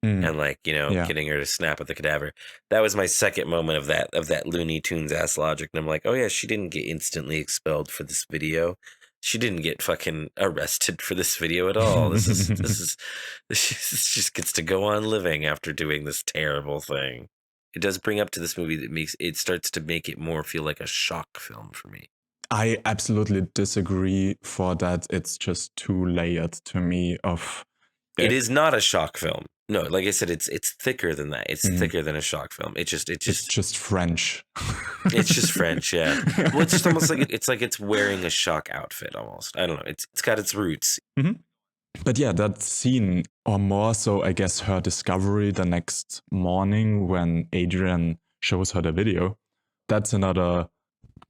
And like, you know, getting her to snap at the cadaver. That was my second moment of that Looney Tunes ass logic. And I'm like, oh yeah, she didn't get instantly expelled for this video. She didn't get fucking arrested for this video at all. This just gets to go on living after doing this terrible thing. It does bring up to this movie that it starts to make it more feel like a shock film for me. I absolutely disagree for that. It's just too layered to me of... It is not a shock film. No, like I said, it's thicker than that. It's thicker than a shock film. It's just French. It's just French, yeah. Well, it's just almost like it's wearing a shock outfit almost. I don't know. It's got its roots. Mm-hmm. But yeah, that scene, or more so, I guess, her discovery the next morning when Adrian shows her the video, that's another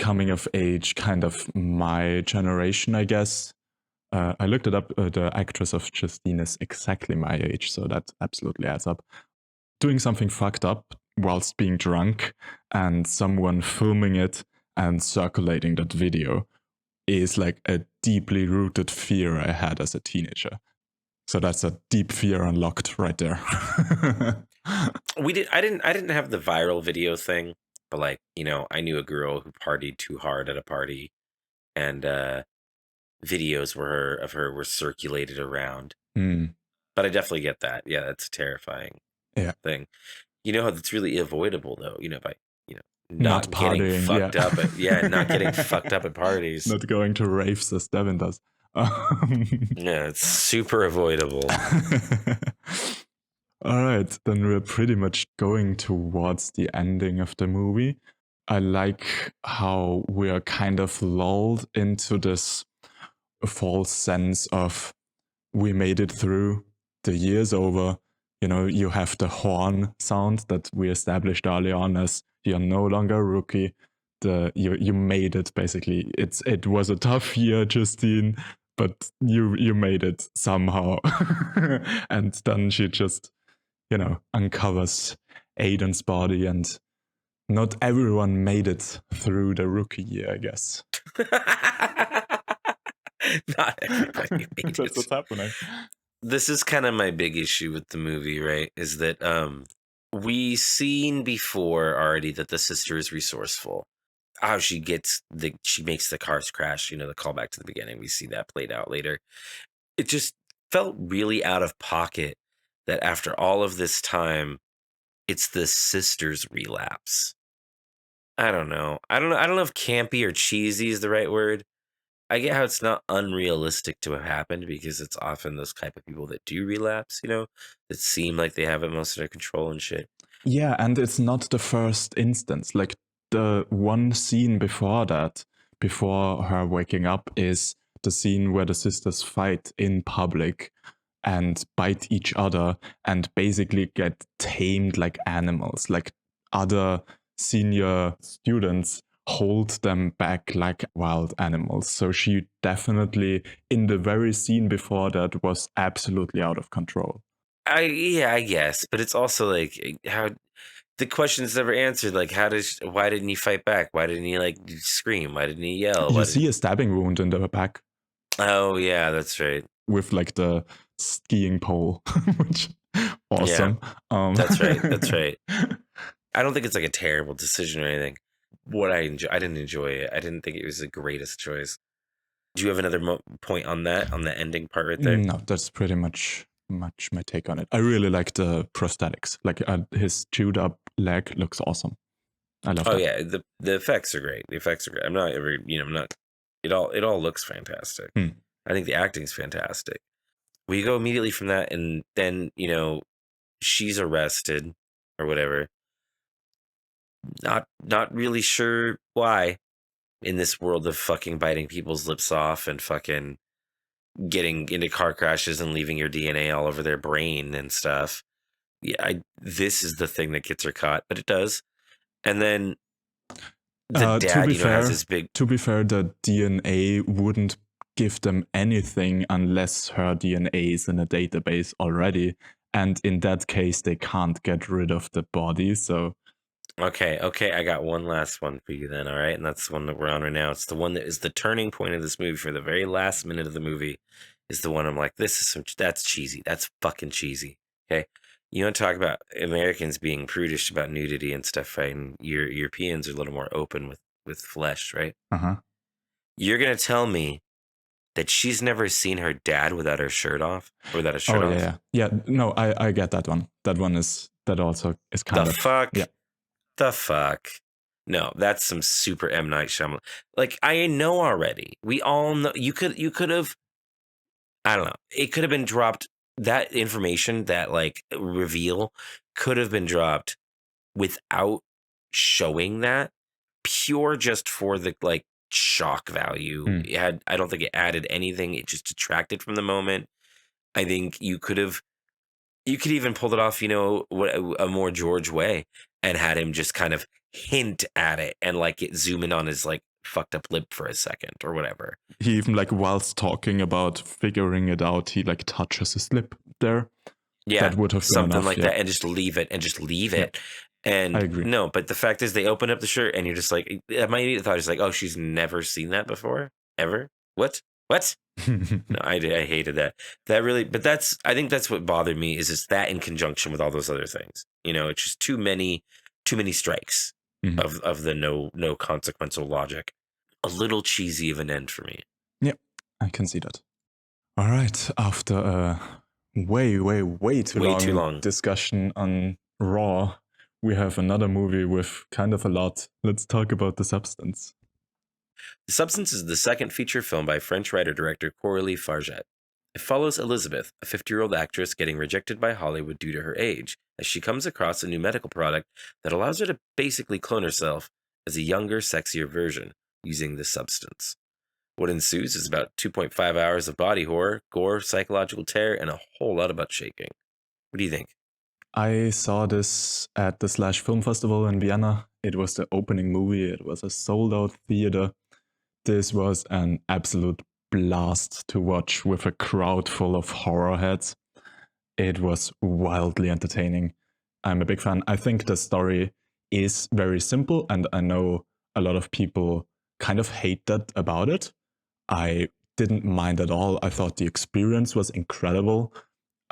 coming of age kind of my generation, I guess. I looked it up. The actress of Justine is exactly my age, so that absolutely adds up. Doing something fucked up whilst being drunk and someone filming it and circulating that video is like a deeply rooted fear I had as a teenager. So that's a deep fear unlocked right there. I didn't have the viral video thing, but like, you know, I knew a girl who partied too hard at a party, and videos of her were circulated around. But I definitely get that. Yeah, that's a terrifying thing. You know how that's really avoidable though, you know, by, you know, not getting fucked up at not getting fucked up at parties. Not going to raves as Devyn does. Yeah, it's super avoidable. All right, then we're pretty much going towards the ending of the movie. I like how we are kind of lulled into this false sense of we made it through, the year's over. You know, you have the horn sound that we established early on as you're no longer a rookie. You made it, basically. It was a tough year, Justine, but you made it somehow. And then she just, you know, uncovers Aiden's body, and not everyone made it through the rookie year, I guess. Not everybody made it. That's what's happening. This is kind of my big issue with the movie, right? Is that we seen before already that the sister is resourceful. How she makes the cars crash, the callback to the beginning. We see that played out later. It just felt really out of pocket that after all of this time, it's the sister's relapse. I don't know. I don't know if campy or cheesy is the right word. I get how it's not unrealistic to have happened because it's often those type of people that do relapse, that seem like they have it most under control and shit. Yeah, and it's not the first instance. Like the one scene before that, before her waking up, is the scene where the sisters fight in public and bite each other and basically get tamed like animals. Like other senior students hold them back like wild animals. So she definitely, in the very scene before that, was absolutely out of control. I guess, but it's also like how the question's never answered. Like, why didn't he fight back? Why didn't he like scream? Why didn't he yell? You see a stabbing wound in the back. Oh yeah, that's right. With like the skiing pole, which awesome. Yeah, that's right. That's right. I don't think it's like a terrible decision or anything. I didn't enjoy it. I didn't think it was the greatest choice. Do you have another point on that, on the ending part right there? No, that's pretty much my take on it. I really like the prosthetics. Like his chewed up leg looks awesome. I love that. Oh yeah, the effects are great. The effects are great. I'm not. It all looks fantastic. I think the acting's fantastic. We go immediately from that, and then she's arrested or whatever. Not really sure why in this world of fucking biting people's lips off and fucking getting into car crashes and leaving your DNA all over their brain and stuff. Yeah, this is the thing that gets her caught, but it does. And then the dad, has this big. To be fair, the DNA wouldn't give them anything unless her DNA is in a database already. And in that case, they can't get rid of the body. So. Okay. I got one last one for you then, all right? And that's the one that we're on right now. It's the one that is the turning point of this movie. For the very last minute of the movie is the one I'm like, that's cheesy. That's fucking cheesy, okay? You want to talk about Americans being prudish about nudity and stuff, right? And Europeans are a little more open with flesh, right? Uh-huh. You're going to tell me that she's never seen her dad without her shirt off? Or without a shirt off? Yeah. No, I get that one. That also is kind of... The fuck? Yeah. The fuck? No, that's some super M. Night Shyamalan. Like, I know already. We all know. You could have, I don't know. It could have been dropped. That information, that like reveal could have been dropped without showing that, pure just for the like shock value. I don't think it added anything. It just detracted from the moment. I think you could even pulled it off, a more George way, and had him just kind of hint at it and like it zoom in on his like fucked up lip for a second or whatever. He even like whilst talking about figuring it out, he like touches his lip there. Yeah, that would have been something enough, like that, and just leave it it. And I agree. No, but the fact is, they open up the shirt, and you're just like, my immediate thought is like, oh, she's never seen that before, ever. What? No, I hated that. I think that's what bothered me is just that in conjunction with all those other things. It's just too many strikes of the no consequential logic. A little cheesy of an end for me. Yeah, I can see that. All right, after a way too long discussion on Raw, we have another movie with kind of a lot. Let's talk about The Substance. The Substance is the second feature film by French writer-director Coralie Fargeat. It follows Elizabeth, a 50-year-old actress getting rejected by Hollywood due to her age, as she comes across a new medical product that allows her to basically clone herself as a younger, sexier version, using the substance. What ensues is about 2.5 hours of body horror, gore, psychological terror, and a whole lot of butt shaking. What do you think? I saw this at the Slash Film Festival in Vienna. It was the opening movie. It was a sold-out theater. This was an absolute blast to watch with a crowd full of horror heads. It was wildly entertaining. I'm a big fan. I think the story is very simple, and I know a lot of people kind of hate that about it. I didn't mind at all. I thought the experience was incredible.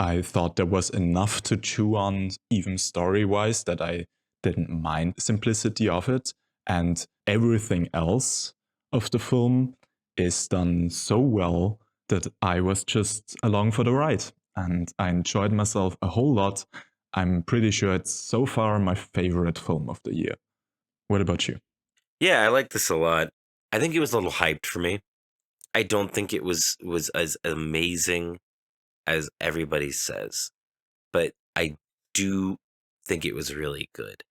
I thought there was enough to chew on, even story-wise, that I didn't mind the simplicity of it. And everything else of the film is done so well that I was just along for the ride. And I enjoyed myself a whole lot. I'm pretty sure it's so far my favorite film of the year. What about you? Yeah, I like this a lot. I think it was a little hyped for me. I don't think it was as amazing as everybody says, but I do think it was really good.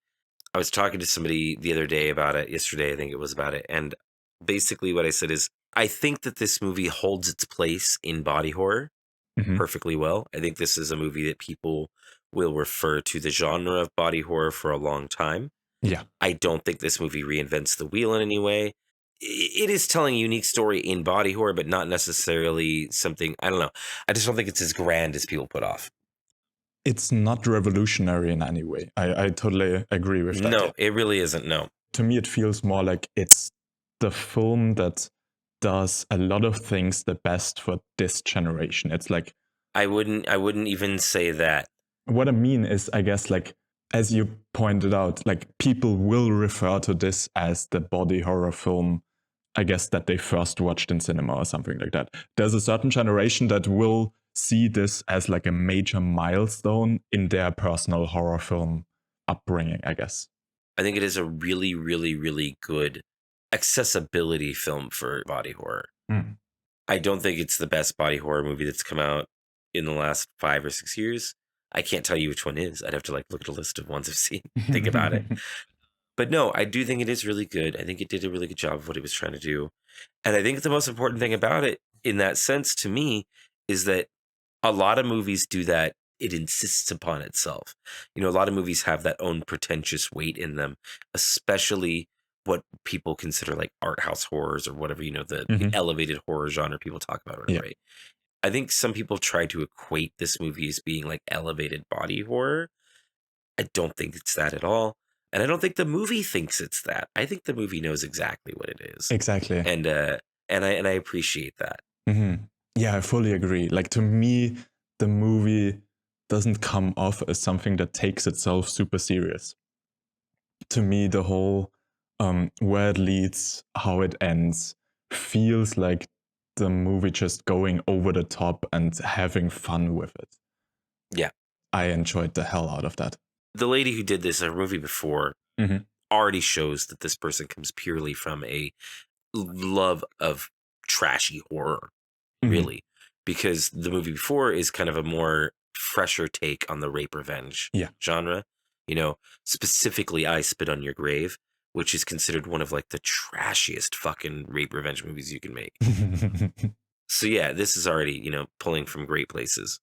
I was talking to somebody the other day about it, yesterday I think it was about it, and basically what I said is I think that this movie holds its place in body horror perfectly well. I think this is a movie that people will refer to the genre of body horror for a long time. Yeah. I don't think this movie reinvents the wheel in any way. It is telling a unique story in body horror, but not necessarily something, I don't know. I just don't think it's as grand as people put off. It's not revolutionary in any way. I totally agree with that. No, it really isn't, no. To me, it feels more like it's the film that does a lot of things the best for this generation. It's like, I wouldn't even say that. what I mean is, I guess, like, as you pointed out, like, people will refer to this as the body horror film, I guess, that they first watched in cinema or something like that. There's a certain generation that will see this as like a major milestone in their personal horror film upbringing, I guess. I think it is a really, really, really good accessibility film for body horror. I don't think it's the best body horror movie that's come out in the last 5 or 6 years. I can't tell you which one is. I'd have to like look at a list of ones I've seen, think about it. But no, I do think it is really good. I think it did a really good job of what it was trying to do. And I think the most important thing about it in that sense to me is that a lot of movies do that. It insists upon itself. You know, a lot of movies have that own pretentious weight in them, especially what people consider like art house horrors or whatever, you know, the elevated horror genre people talk about, Yeah. right? I think some people try to equate this movie as being like elevated body horror. I don't think it's that at all. And I don't think the movie thinks it's that. I think the movie knows exactly what it is. Exactly. And I appreciate that. Yeah, I fully agree. Like, to me, the movie doesn't come off as something that takes itself super serious. To me, the whole where it leads, how it ends, feels like the movie just going over the top and having fun with it. Yeah. I enjoyed the hell out of that. The lady who did this, her movie before, already shows that this person comes purely from a love of trashy horror, really. Because the movie before is kind of a more fresher take on the rape revenge genre. You know, specifically I Spit on Your Grave, which is considered one of like the trashiest fucking rape revenge movies you can make. So yeah, this is already, you know, pulling from great places.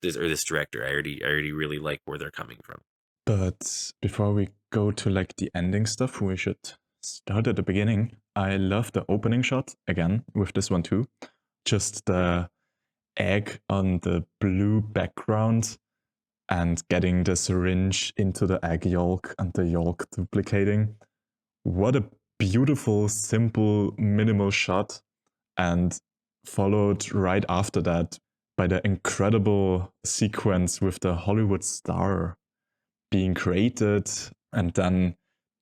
This director, I already really like where they're coming from. But before we go to like the ending stuff, we should start at the beginning. I love the opening shot again with this one too. Just the egg on the blue background and getting the syringe into the egg yolk and the yolk duplicating. What a beautiful, simple, minimal shot. And followed right after that by the incredible sequence with the Hollywood star being created, and then,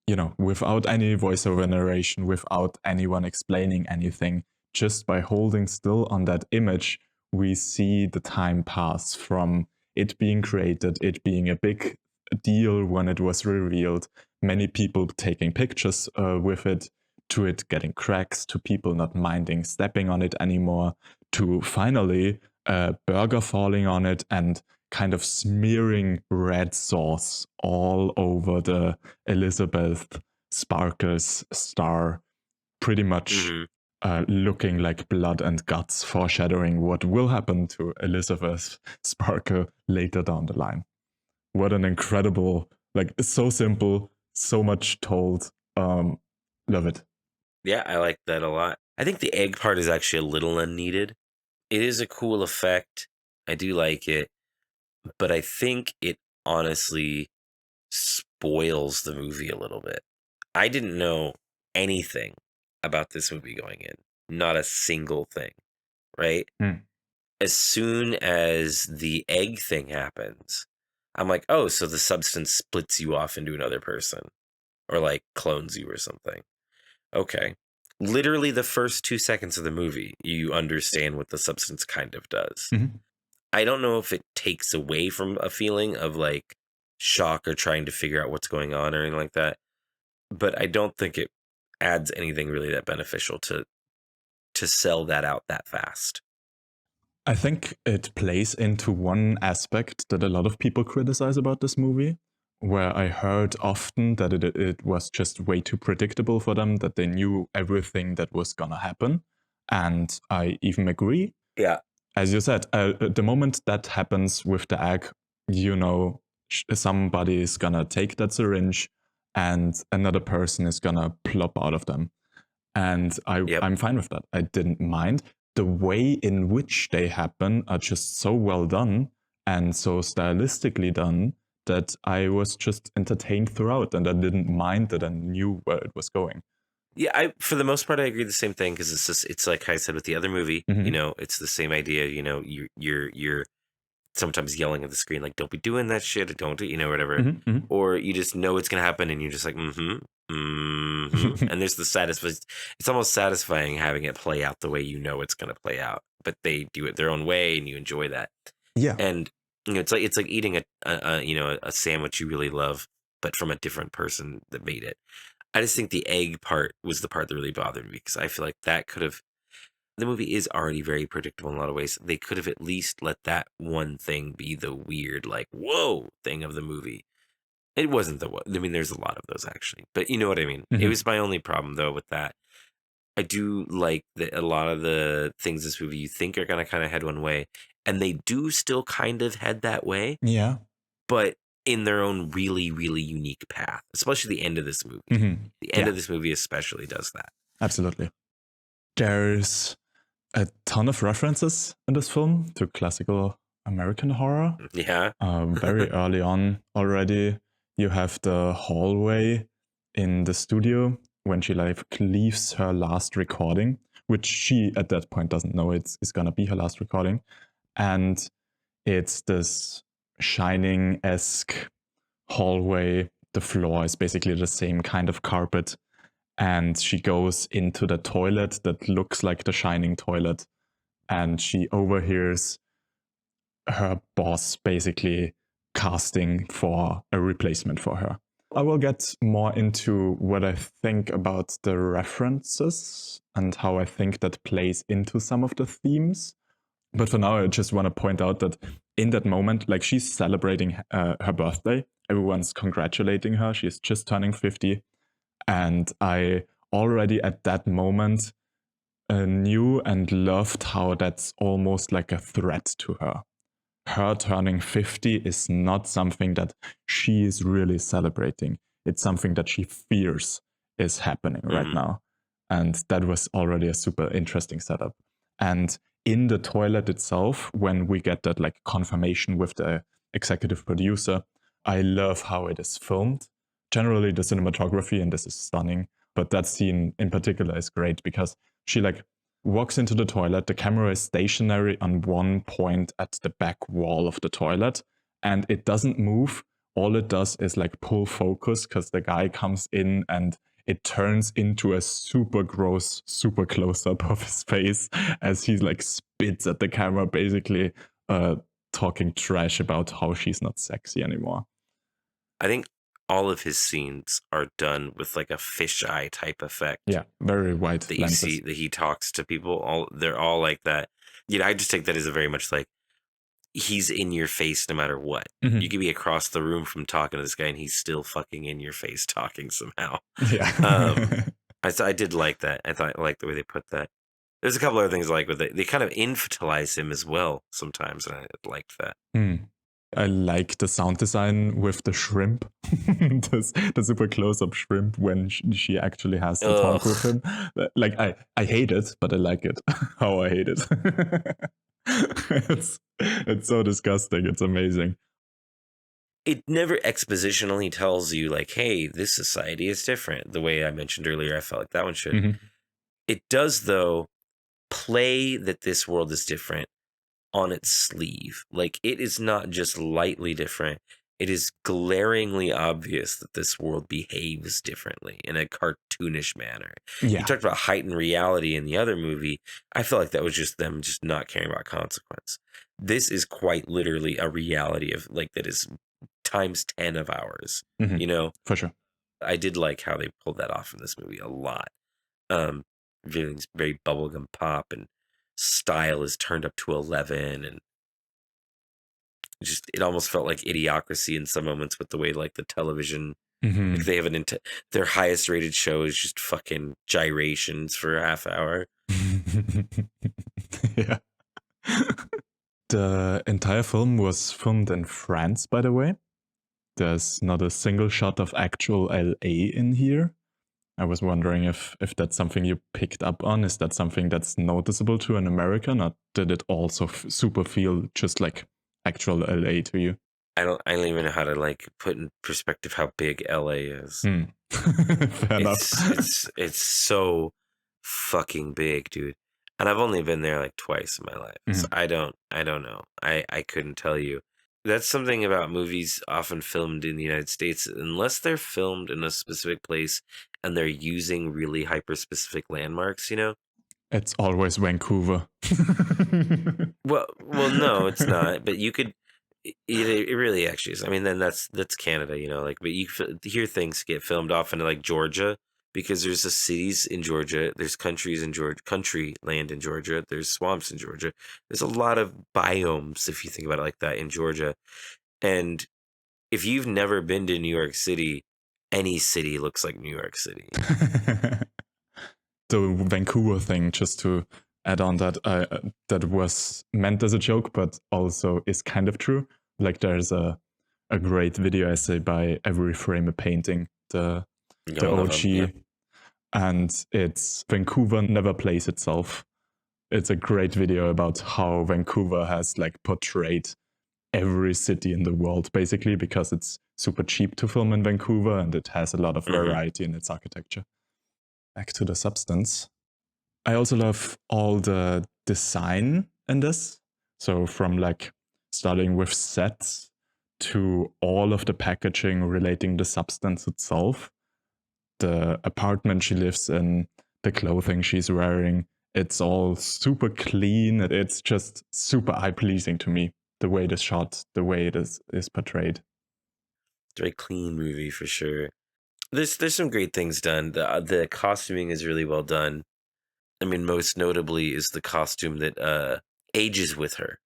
you know, without any voiceover narration, without anyone explaining anything, just by holding still on that image, we see the time pass from it being created, it being a big deal when it was revealed, many people taking pictures with it, to it getting cracks, to people not minding stepping on it anymore, to finally a burger falling on it and kind of smearing red sauce all over the Elizabeth Sparkle's star, pretty much looking like blood and guts, foreshadowing what will happen to Elizabeth Sparkle later down the line. What an incredible, like, it's so simple, so much told. Love it. Yeah, I like that a lot. I think the egg part is actually a little unneeded. It is a cool effect. I do like it. But I think it honestly spoils the movie a little bit. I didn't know anything about this movie going in. Not a single thing, right? as soon as the egg thing happens, I'm like, oh, so the substance splits you off into another person or like clones you or something. Okay. Literally the first 2 seconds of the movie, you understand what the substance kind of does. Mhm. I don't know if it takes away from a feeling of like shock or trying to figure out what's going on or anything like that, but I don't think it adds anything really that beneficial to sell that out that fast. I think it plays into one aspect that a lot of people criticize about this movie, where I heard often that it was just way too predictable for them, that they knew everything that was gonna happen. And I even agree. Yeah. As you said, the moment that happens with the egg, somebody is gonna take that syringe and another person is gonna plop out of them. And I'm fine with that. I didn't mind. The way in which they happen are just so well done and so stylistically done that I was just entertained throughout, and I didn't mind that I knew where it was going. Yeah, for the most part I agree the same thing, because it's like I said with the other movie, Mhm. it's the same idea. You're sometimes yelling at the screen like, "Don't be doing that shit," or "Don't," whatever, Mhm, mhm. or you just know it's gonna happen and you're just like, and there's the it's almost satisfying having it play out the way it's gonna play out, but they do it their own way and you enjoy that. Yeah. And it's like eating a sandwich you really love, but from a different person that made it. I just think the egg part was the part that really bothered me, because I feel like that could have. The movie is already very predictable in a lot of ways. They could have at least let that one thing be the weird, like, whoa thing of the movie. It wasn't I mean, there's a lot of those actually, but you know what I mean? It Mhm. was my only problem though with that. I do like that a lot of the things in this movie you think are going to kind of head one way, and they do still kind of head that way, Yeah. but in their own really, really unique path, especially the end of this movie. Mhm. The end Yeah, of this movie especially does that. absolutely. There's a ton of references in this film to classical American horror. Yeah. Very early on already, you have the hallway in the studio when she like leaves her last recording, which she at that point doesn't know it's gonna be her last recording. And it's this Shining-esque hallway. The floor is basically the same kind of carpet. And she goes into the toilet that looks like the Shining toilet. And she overhears her boss basically casting for a replacement for her. I will get more into what I think about the references and how I think that plays into some of the themes. But for now, I just want to point out that in that moment, like she's celebrating her birthday, everyone's congratulating her. She's just turning 50. And I already at that moment knew and loved how that's almost like a threat to her. Her turning 50 is not something that she is really celebrating. It's something that she fears is happening right now. And that was already a super interesting setup. And in the toilet itself, when we get that like confirmation with the executive producer, I love how it is filmed. Generally, the cinematography in this is stunning, but that scene in particular is great because she like walks into the toilet. The camera is stationary on one point at the back wall of the toilet, and it doesn't move. All it does is like pull focus because the guy comes in and it turns into a super gross, super close up of his face as he like spits at the camera, basically talking trash about how she's not sexy anymore. I think all of his scenes are done with like a fisheye type effect. Yeah, very wide that lenses. you see that he talks to people. They're all like that. I just take that as a very much like he's in your face no matter what. Mhm. You could be across the room from talking to this guy and he's still fucking in your face talking somehow. Yeah. I did like that. I liked the way they put that. There's a couple other things I like with it. They kind of infantilize him as well sometimes, and I liked that. I like the sound design with the shrimp, the super close-up shrimp when she actually has to talk with him. Like I hate it, but I like it. How I hate it. It's so disgusting. It's amazing. It never expositionally tells you like, hey, this society is different. The way I mentioned earlier, I felt like that one should. Mhm. It does, though, play that this world is different on its sleeve. Like, it is not just lightly different. It is glaringly obvious that this world behaves differently in a cartoonish manner. Yeah. You talked about heightened reality in the other movie. I feel like that was just them just not caring about consequence. This is quite literally a reality of, like, that is times 10 of ours, Mhm. you know? For sure. I did like how they pulled that off in this movie a lot. Everything's very bubblegum pop, and style is turned up to 11, and it almost felt like Idiocracy in some moments with the way, like, the television, Mhm. like, they have their highest rated show is just fucking gyrations for a half hour. Yeah. The entire film was filmed in France, by the way. There's not a single shot of actual LA in here. I was wondering if that's something you picked up on. Is that something that's noticeable to an American, or did it also super feel just like actual LA to you? I don't even know how to, like, put in perspective how big LA is. Fair enough. It's so fucking big, dude. And I've only been there like twice in my life. So I don't know. I couldn't tell you. That's something about movies often filmed in the United States, unless they're filmed in a specific place and they're using really hyper specific landmarks, you know? It's always Vancouver. Well, no, it's not. But you could. It really actually is. I mean, then that's Canada, you know. Like, but you hear things get filmed off into, like, Georgia, because there's the cities in Georgia, there's countries in Georgia, country land in Georgia, there's swamps in Georgia. There's a lot of biomes, if you think about it like that, in Georgia. And if you've never been to New York City, any city looks like New York City. The Vancouver thing, just to add on that, that was meant as a joke, but also is kind of true. Like, there's a great video essay by Every Frame a Painting, the OG, Yep. and it's Vancouver never plays itself. It's a great video about how Vancouver has, like, portrayed every city in the world, basically, because it's super cheap to film in Vancouver and it has a lot of variety in its architecture. Back to The Substance. I also love all the design in this. So from, like, starting with sets to all of the packaging relating the substance itself, the apartment she lives in, the clothing she's wearing, it's all super clean. It's just super eye-pleasing to me, the way it is shot, the way it is portrayed. It's a very clean movie for sure. There's some great things done. The costuming is really well done. I mean, most notably is the costume that ages with her.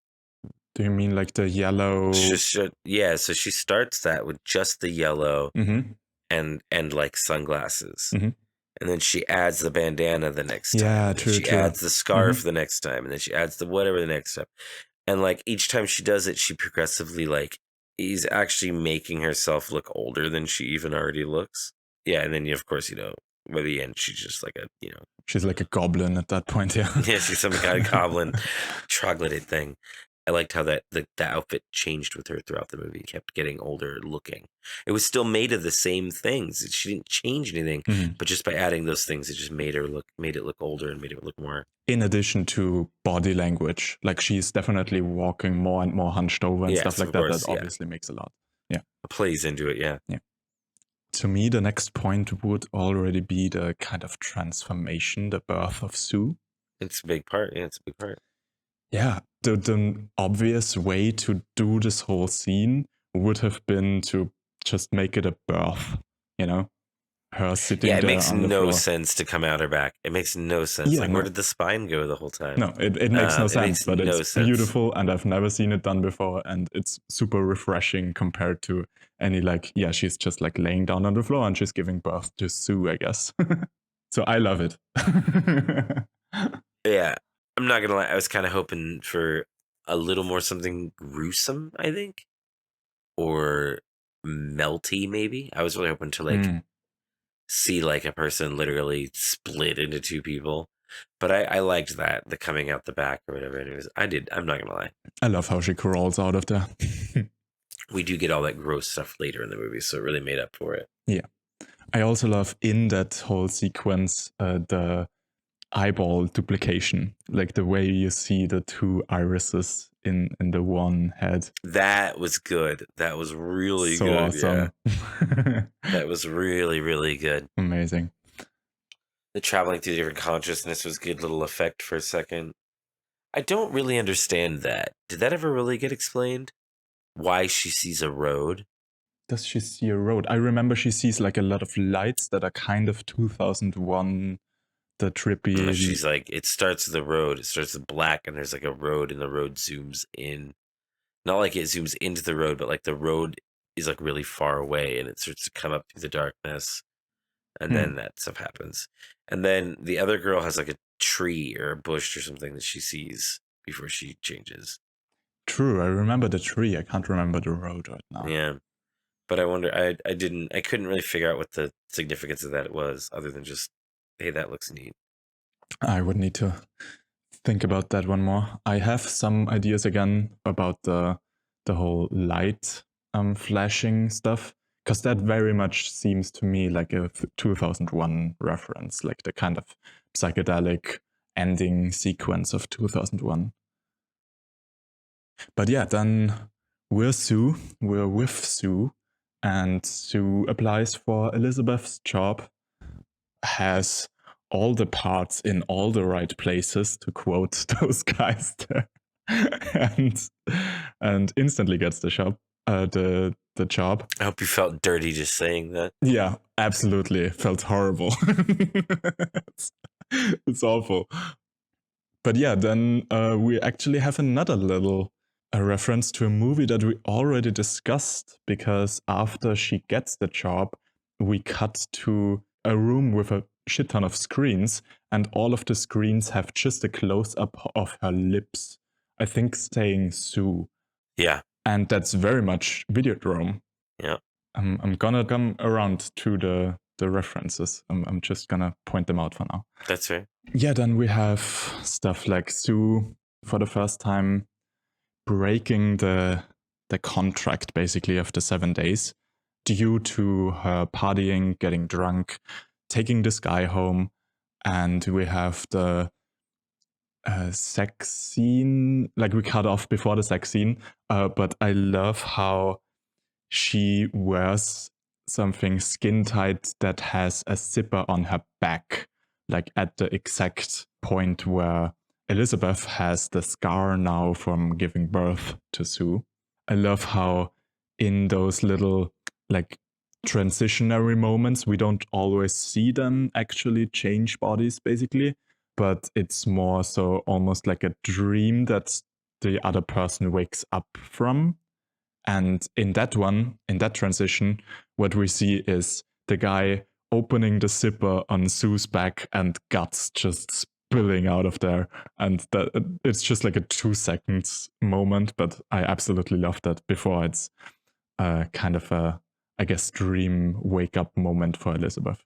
Do you mean like the yellow? Yeah, so she starts that with just the yellow Mm-hmm. and like sunglasses. Mm-hmm. And then she adds the bandana the next time. Yeah, And then true, she true. adds the scarf the next time. And then she adds the whatever the next time. And, like, each time she does it, she progressively, like, is actually making herself look older than she even already looks. Yeah, and then, of course, you know, by the end, she's just like a, you know. She's like a goblin at that point, yeah. Yeah, she's some kind of goblin troglodyte thing. I liked how the outfit changed with her throughout the movie. It kept getting older looking. It was still made of the same things. She didn't change anything, but just by adding those things, it just made it look older and made it look more. In addition to body language, like, she's definitely walking more and more hunched over and stuff like that. That obviously makes a lot. Yeah. It plays into it, yeah. Yeah. To me, the next point would already be the kind of transformation, the birth of Sue. It's a big part. Yeah, it's a big part. Yeah, the obvious way to do this whole scene would have been to just make it a birth, you know? Her sitting there. Yeah, it makes on the no floor. sense to come out her back. It makes no sense. Yeah, like, no. where did the spine go the whole time? No, it makes no sense, but no it's sense. beautiful, and I've never seen it done before, and it's super refreshing compared to any, like, yeah, she's just, like, laying down on the floor and she's giving birth to Sue, I guess. So I love it. Yeah, I'm not gonna lie. I was kind of hoping for a little more something gruesome, I think, or melty. Maybe I was really hoping to, like, see, like, a person literally split into two people. But I liked that, the coming out the back or whatever. And it was, I'm not gonna lie. I love how she crawls out of there. We do get all that gross stuff later in the movie, so it really made up for it. Yeah. I also love in that whole sequence the eyeball duplication, like the way you see the two irises in the one head. That was good. That was really So good. awesome. Yeah. That was really, really good. Amazing. The traveling through different consciousness was a good little effect for a second. I don't really understand that. Did that ever really get explained? Why she sees a road? Does she see a road? I remember she sees like a lot of lights that are kind of 2001, the trippy. She's like, it starts with the road. It starts with black, and there's like a road, and the road zooms in. Not like it zooms into the road, but like the road is like really far away, and it starts to come up through the darkness, and then that stuff happens. And then the other girl has like a tree or a bush or something that she sees before she changes. True, I remember the tree. I can't remember the road right now. Yeah. But I wonder, I couldn't really figure out what the significance of that was, other than just, hey, that looks neat. I would need to think about that one more. I have some ideas again about the whole light flashing stuff, because that very much seems to me like a 2001 reference, like the kind of psychedelic ending sequence of 2001. But yeah, then we're with Sue, and Sue applies for Elizabeth's job, has all the parts in all the right places, to quote those guys there, and instantly gets the job. The job. I hope you felt dirty just saying that. Yeah, absolutely. It felt horrible. it's awful. But yeah, then we actually have another little reference to a movie that we already discussed, because after she gets the job, we cut to a room with a shit ton of screens, and all of the screens have just a close-up of her lips, I think saying Sue. Yeah. And that's very much Videodrome. Yeah. I'm gonna come around to the references. I'm just gonna point them out for now. That's right. Yeah, then we have stuff like Sue, for the first time, breaking the contract, basically, of the 7 days, due to her partying, getting drunk, taking this guy home. And we have the sex scene, like we cut off before the sex scene, but I love how she wears something skin tight that has a zipper on her back, like at the exact point where Elizabeth has the scar now from giving birth to Sue. I love how in those little like transitionary moments, we don't always see them actually change bodies, basically, but it's more so almost like a dream that the other person wakes up from. And in that transition, what we see is the guy opening the zipper on Sue's back and guts just spilling out of there. And it's just like a 2 seconds moment, but I absolutely love that. Before it's kind of a, I guess, dream wake up moment for Elizabeth.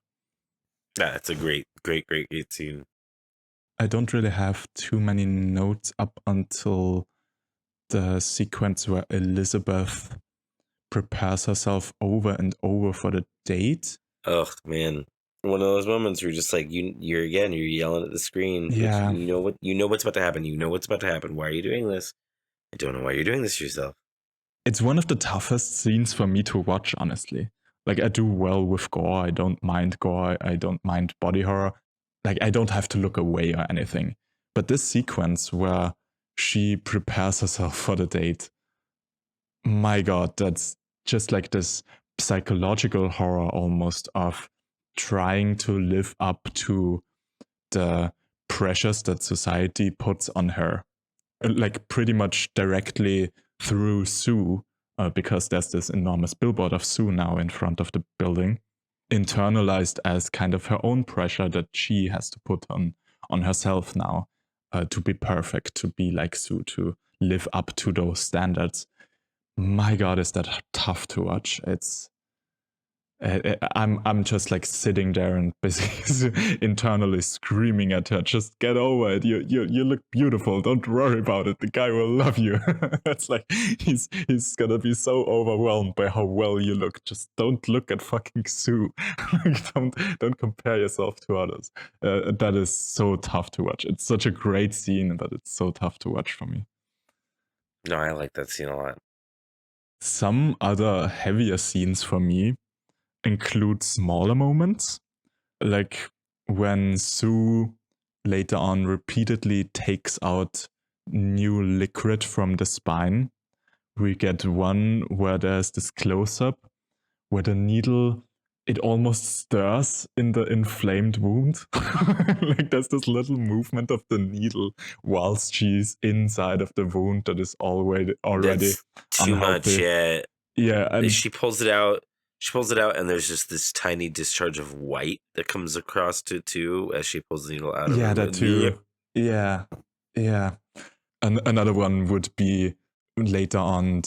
Yeah, it's a great scene. I don't really have too many notes up until the sequence where Elizabeth prepares herself over and over for the date. Ugh, man. One of those moments where you're just like, you're yelling at the screen. Yeah. You know what's about to happen. You know what's about to happen. Why are you doing this? I don't know why you're doing this to yourself. It's one of the toughest scenes for me to watch, honestly. Like, I do well with gore. I don't mind gore. I don't mind body horror. Like, I don't have to look away or anything. But this sequence where she prepares herself for the date, my God, that's just like this psychological horror almost of trying to live up to the pressures that society puts on her, like pretty much directly through Sue, because there's this enormous billboard of Sue now in front of the building, internalized as kind of her own pressure that she has to put on herself now, to be perfect, to be like Sue, to live up to those standards. My God, is that tough to watch. It's I'm just like sitting there and basically internally screaming at her, just get over it. You look beautiful. Don't worry about it. The guy will love you. It's like he's gonna be so overwhelmed by how well you look. Just don't look at fucking Sue. don't compare yourself to others. That is so tough to watch. It's such a great scene, but it's so tough to watch for me. No, I like that scene a lot. Some other heavier scenes for me include smaller moments, like when Sue later on repeatedly takes out new liquid from the spine. We get one where there's this close-up where the needle, it almost stirs in the inflamed wound. Like there's this little movement of the needle whilst she's inside of the wound that is already That's too much. unhealthy. Yeah, And she pulls it out. She pulls it out, and there's just this tiny discharge of white that comes across to too as she pulls the needle out of her. that too. Yeah. And another one would be later on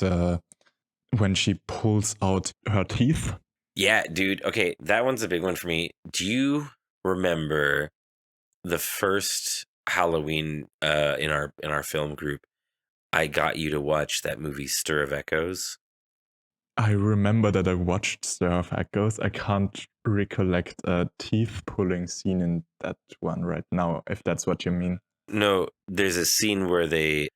when she pulls out her teeth. Yeah, dude. Okay, that one's a big one for me. Do you remember the first Halloween in our film group? I got you to watch that movie Stir of Echoes. I remember that I watched Stir of Echoes. I can't recollect a teeth pulling scene in that one right now, if that's what you mean. No, there's a scene where the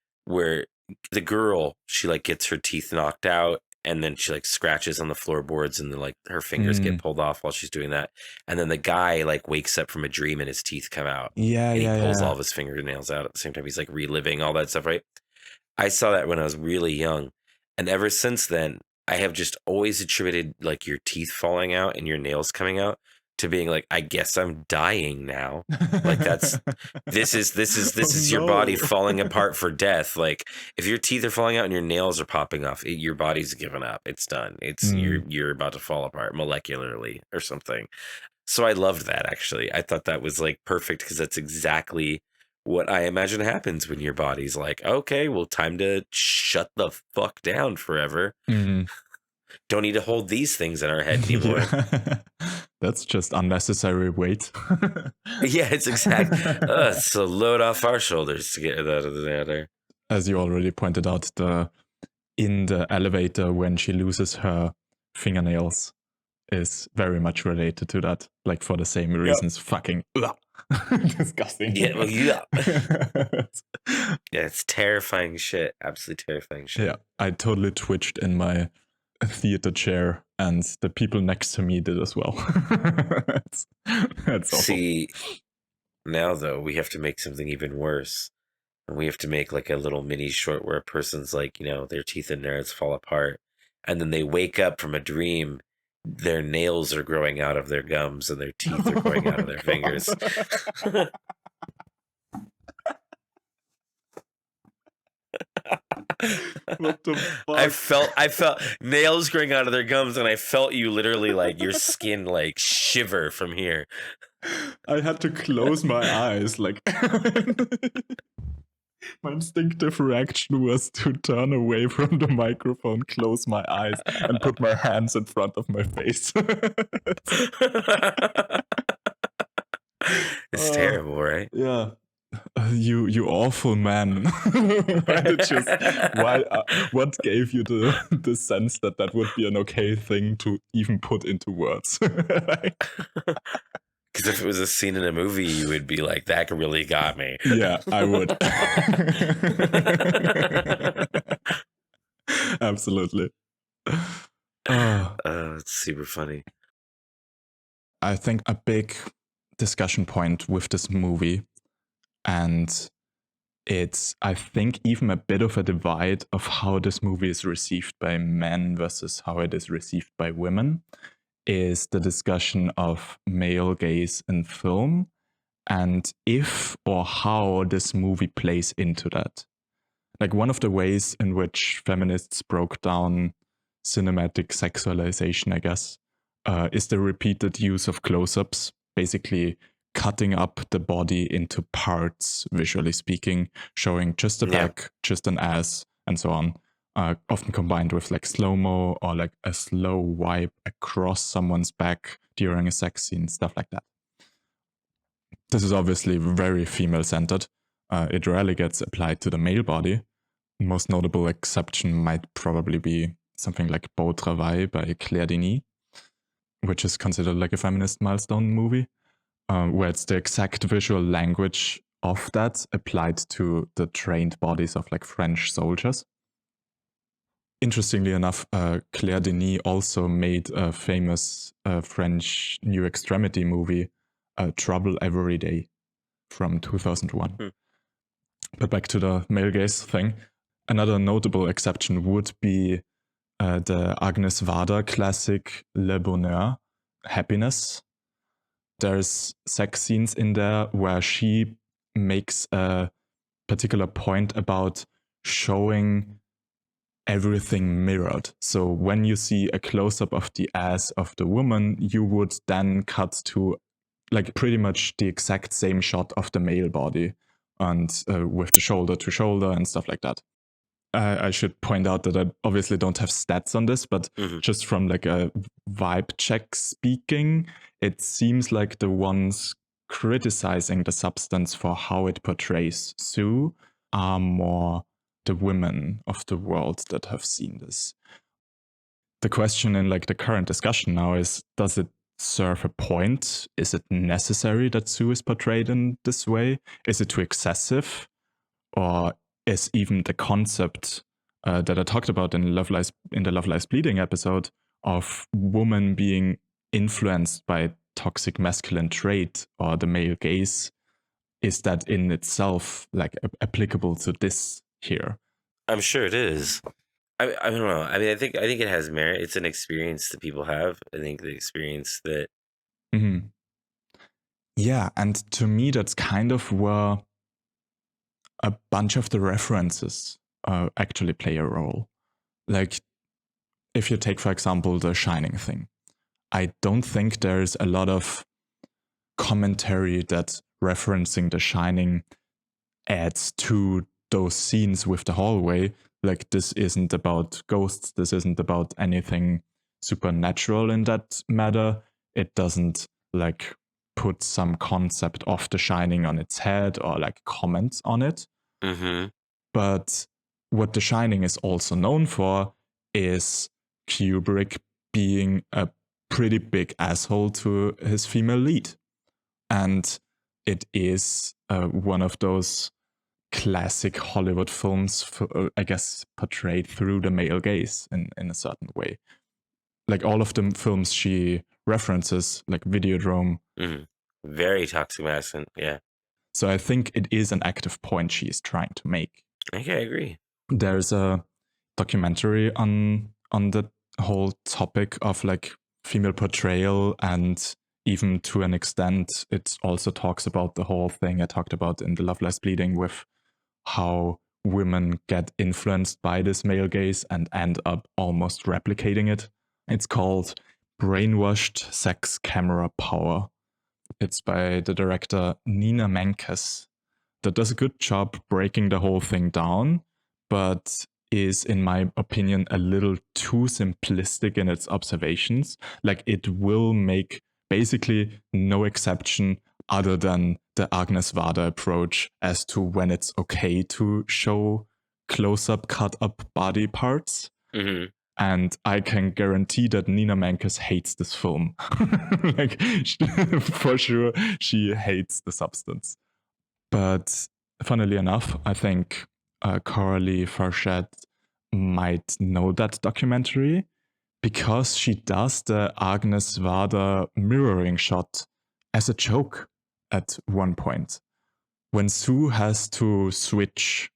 girl, she like gets her teeth knocked out, and then she like scratches on the floorboards, and then like her fingers get pulled off while she's doing that. And then the guy like wakes up from a dream and his teeth come out. Yeah, and he pulls all of his fingernails out at the same time. He's like reliving all that stuff, right? I saw that when I was really young, and ever since then, I have just always attributed like your teeth falling out and your nails coming out to being like, I guess I'm dying now. Like this is your body falling apart for death. Like if your teeth are falling out and your nails are popping off, your body's given up. It's done. It's you're about to fall apart molecularly or something. So I loved that, actually. I thought that was like perfect because that's exactly what I imagine happens when your body's like, okay, well, time to shut the fuck down forever. Don't need to hold these things in our head anymore. That's just unnecessary weight. Yeah, it's exactly. It's a load off our shoulders to get it out of the other. As you already pointed out, in the elevator when she loses her fingernails is very much related to that, like for the same reasons. Fucking disgusting. Yeah, well, yeah. Yeah, it's terrifying shit. Absolutely terrifying shit. Yeah, I totally twitched in my theater chair, and the people next to me did as well. That's awful. See, now though, we have to make something even worse. And we have to make like a little mini short where a person's like, their teeth and nerves fall apart. And then they wake up from a dream. Their nails are growing out of their gums and their teeth are growing out of their fingers. What the fuck? I felt nails growing out of their gums, and I felt you literally like your skin like shiver from here. I had to close my eyes, like my instinctive reaction was to turn away from the microphone, close my eyes, and put my hands in front of my face. It's terrible, right? Yeah. You awful man. What gave you the sense that would be an okay thing to even put into words? Because if it was a scene in a movie, you would be like, that really got me. Yeah, I would. Absolutely. It's super funny. I think a big discussion point with this movie, and it's, I think, even a bit of a divide of how this movie is received by men versus how it is received by women, is the discussion of male gaze in film and if or how this movie plays into that. Like one of the ways in which feminists broke down cinematic sexualization, I guess, is the repeated use of close-ups, basically cutting up the body into parts, visually speaking, showing just the back, just an ass, and so on. often combined with like slow-mo or like a slow wipe across someone's back during a sex scene, stuff like that. This is obviously very female-centered. It rarely gets applied to the male body. Most notable exception might probably be something like Beau Travail by Claire Denis, which is considered like a feminist milestone movie, where it's the exact visual language of that applied to the trained bodies of like French soldiers. Interestingly enough, Claire Denis also made a famous French new extremity movie, Trouble Every Day, from 2001. But back to the male gaze thing. Another notable exception would be the Agnes Varda classic Le Bonheur, Happiness. There's sex scenes in there where she makes a particular point about showing everything mirrored. So when you see a close-up of the ass of the woman, you would then cut to like pretty much the exact same shot of the male body, and with the shoulder to shoulder and stuff like that. I should point out that I obviously don't have stats on this, but just from like a vibe check speaking, it seems like the ones criticizing the substance for how it portrays Sue are more the women of the world that have seen this. The question in like the current discussion now is, does it serve a point? Is it necessary that Sue is portrayed in this way? Is it too excessive? Or is even the concept that I talked about in the Love Lies Bleeding episode of women being influenced by toxic masculine trait or the male gaze, is that in itself like applicable to this here? I'm sure it is. I don't know. I mean, I think it has merit. It's an experience that people have. I think the experience that. Mm-hmm. Yeah, and to me, that's kind of where a bunch of the references actually play a role. Like, if you take, for example, the Shining thing, I don't think there's a lot of commentary that referencing the Shining adds to those scenes with the hallway. Like, this isn't about ghosts, this isn't about anything supernatural in that matter. It doesn't like put some concept of the Shining on its head or like comments on it. Mm-hmm. But what the Shining is also known for is Kubrick being a pretty big asshole to his female lead. And it is one of those classic Hollywood films, I guess, portrayed through the male gaze in a certain way. Like all of the films she references, like Videodrome. Very toxic masculine, yeah. So I think it is an active point she is trying to make. Okay, I agree. There's a documentary on the whole topic of like female portrayal, and even to an extent, it also talks about the whole thing I talked about in the Love Lies Bleeding with how women get influenced by this male gaze and end up almost replicating it. It's called Brainwashed Sex Camera Power. It's by the director Nina Menkes, that does a good job breaking the whole thing down, but is, in my opinion, a little too simplistic in its observations. Like, it will make basically no exception other than the Agnes Varda approach as to when it's okay to show close-up, cut-up body parts. Mm-hmm. And I can guarantee that Nina Menkes hates this film. Like, for sure, she hates The Substance. But funnily enough, I think Coralie Fargeat might know that documentary because she does the Agnes Varda mirroring shot as a joke at one point. When Sue has to switch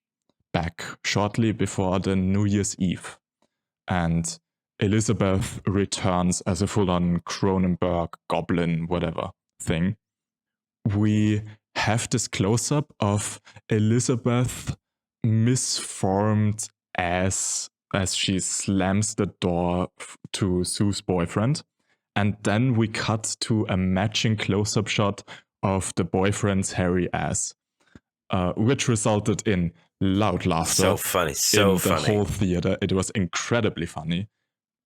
back shortly before the New Year's Eve, and Elizabeth returns as a full-on Cronenberg goblin, whatever thing, we have this close-up of Elizabeth misformed as she slams the door to Sue's boyfriend. And then we cut to a matching close-up shot of the boyfriend's hairy ass, which resulted in loud laughter. So funny, so in funny. the whole theater. It was incredibly funny.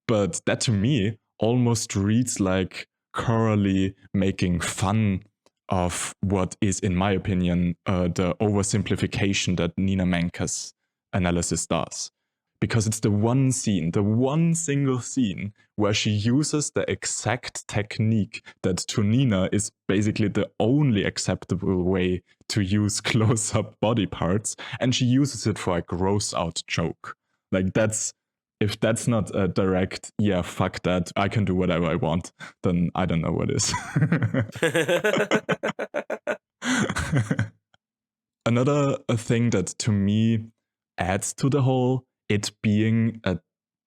But that to me almost reads like Coralie making fun of what is, in my opinion, the oversimplification that Nina Menke's analysis does. Because it's the one scene, the one single scene where she uses the exact technique that to Nina is basically the only acceptable way to use close-up body parts, and she uses it for a gross-out joke. Like if that's not a direct, yeah, fuck that, I can do whatever I want, then I don't know what is. Another thing that to me adds to the whole, it being a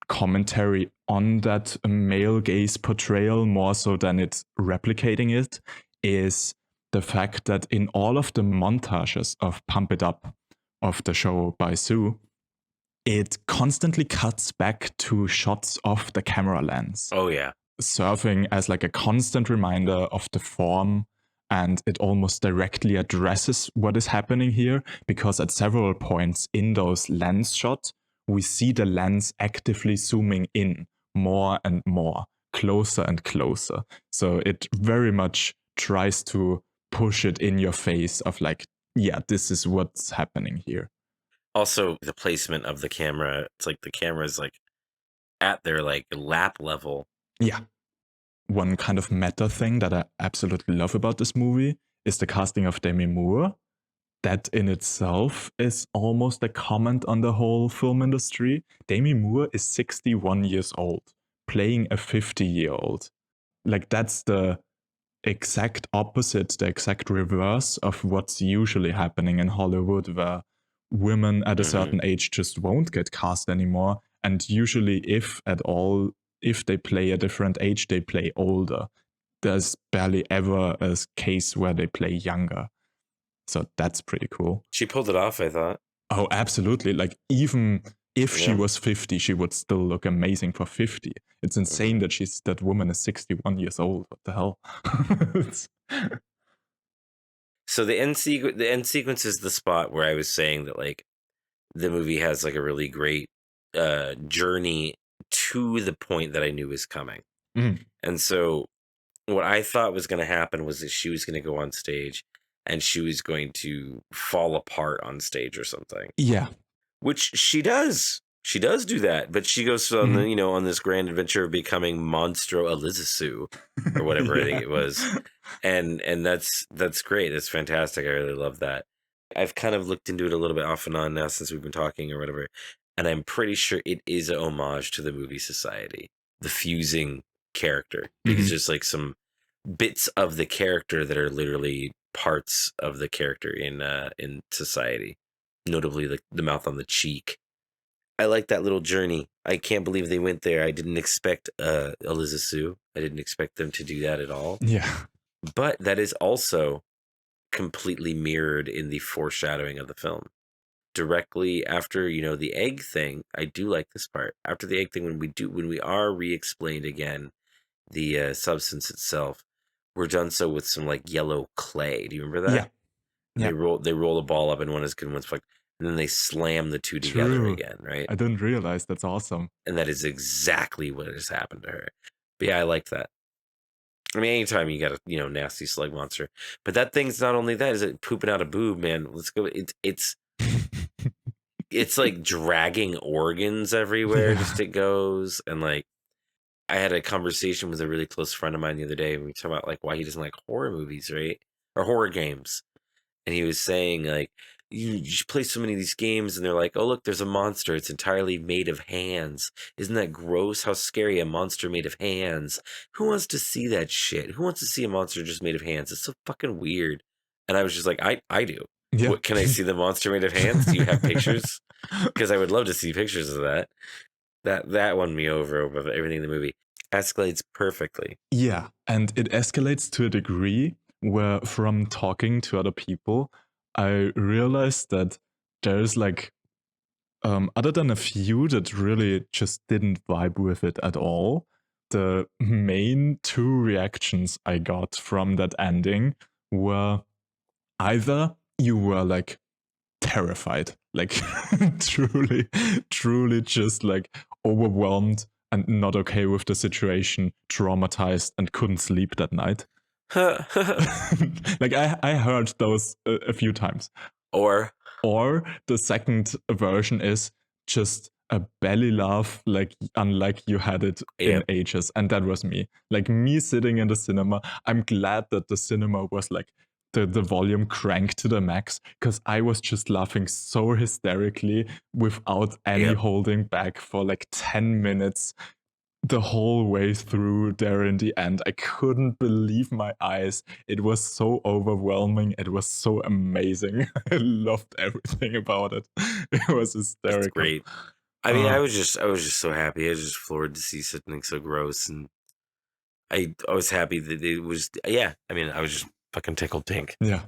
commentary on that male gaze portrayal more so than it's replicating it, is the fact that in all of the montages of Pump It Up of the show by Sue, it constantly cuts back to shots of the camera lens. Oh, yeah. Serving as like a constant reminder of the form, and it almost directly addresses what is happening here, because at several points in those lens shots, we see the lens actively zooming in more and more, closer and closer. So it very much tries to push it in your face of like, yeah, this is what's happening here. Also, the placement of the camera, it's like the camera's like at their like lap level. Yeah. One kind of meta thing that I absolutely love about this movie is the casting of Demi Moore. That in itself is almost a comment on the whole film industry. Demi Moore is 61 years old, playing a 50-year-old. Like, that's the exact opposite, the exact reverse of what's usually happening in Hollywood, where women at a certain age just won't get cast anymore. And usually, if at all, if they play a different age, they play older. There's barely ever a case where they play younger. So that's pretty cool. She pulled it off, I thought. Oh, absolutely. Like, even if she was 50, she would still look amazing for 50. It's insane that that woman is 61 years old. What the hell? So the end sequence is the spot where I was saying that like the movie has like a really great journey to the point that I knew was coming. And so what I thought was going to happen was that she was going to go on stage and she was going to fall apart on stage or something. Yeah. Which she does. She does do that, but she goes on the, on this grand adventure of becoming Monstro Elizasu or whatever I think it was. And that's great. That's fantastic. I really love that. I've kind of looked into it a little bit off and on now since we've been talking or whatever. And I'm pretty sure it is a homage to the movie Society, the fusing character, because there's like some bits of the character that are literally parts of the character in Society, notably the mouth on the cheek. I like that little journey. I can't believe they went there. I didn't expect Eliza Sue. I didn't expect them to do that at all. Yeah. But that is also completely mirrored in the foreshadowing of the film. Directly after, the egg thing, I do like this part. After the egg thing, when we are re-explained again, the substance itself, we're done so with some like yellow clay. Do you remember that? Yeah. They roll the ball up and one is good, one's like, and then they slam the two together again, right? I didn't realize. That's awesome. And that is exactly what has happened to her. But yeah, I like that. I mean, anytime you got a nasty slug monster, but that thing's not only that, is it pooping out a boob, man? Let's go. It's like dragging organs everywhere. Just it goes. And like, I had a conversation with a really close friend of mine the other day, and we talked about like why he doesn't like horror movies, right? Or horror games. And he was saying like, you play so many of these games and they're like, oh, look, there's a monster. It's entirely made of hands. Isn't that gross? How scary, a monster made of hands. Who wants to see that shit? Who wants to see a monster just made of hands? It's so fucking weird. And I was just like, I do. Yeah. What, can I see the monster made of hands? Do you have pictures? Because I would love to see pictures of that. That won me over everything in the movie. Escalates perfectly. Yeah, and it escalates to a degree where from talking to other people, I realized that there's like, other than a few that really just didn't vibe with it at all, the main two reactions I got from that ending were either you were like terrified, like truly just like overwhelmed and not okay with the situation, traumatized, and couldn't sleep that night. Like I heard those a few times. Or the second version is just a belly laugh, like unlike you had it in ages. And that was me. Like me sitting in the cinema. I'm glad that the cinema was like the volume cranked to the max, because I was just laughing so hysterically without any holding back for like 10 minutes the whole way through there in the end. I couldn't believe my eyes. It was so overwhelming. It was so amazing. I loved everything about it. It was hysterical. That's great. I mean, I was just so happy. I was just floored to see something so gross, and I was happy that it was. Yeah, I mean, I was just fucking tickled pink. Yeah.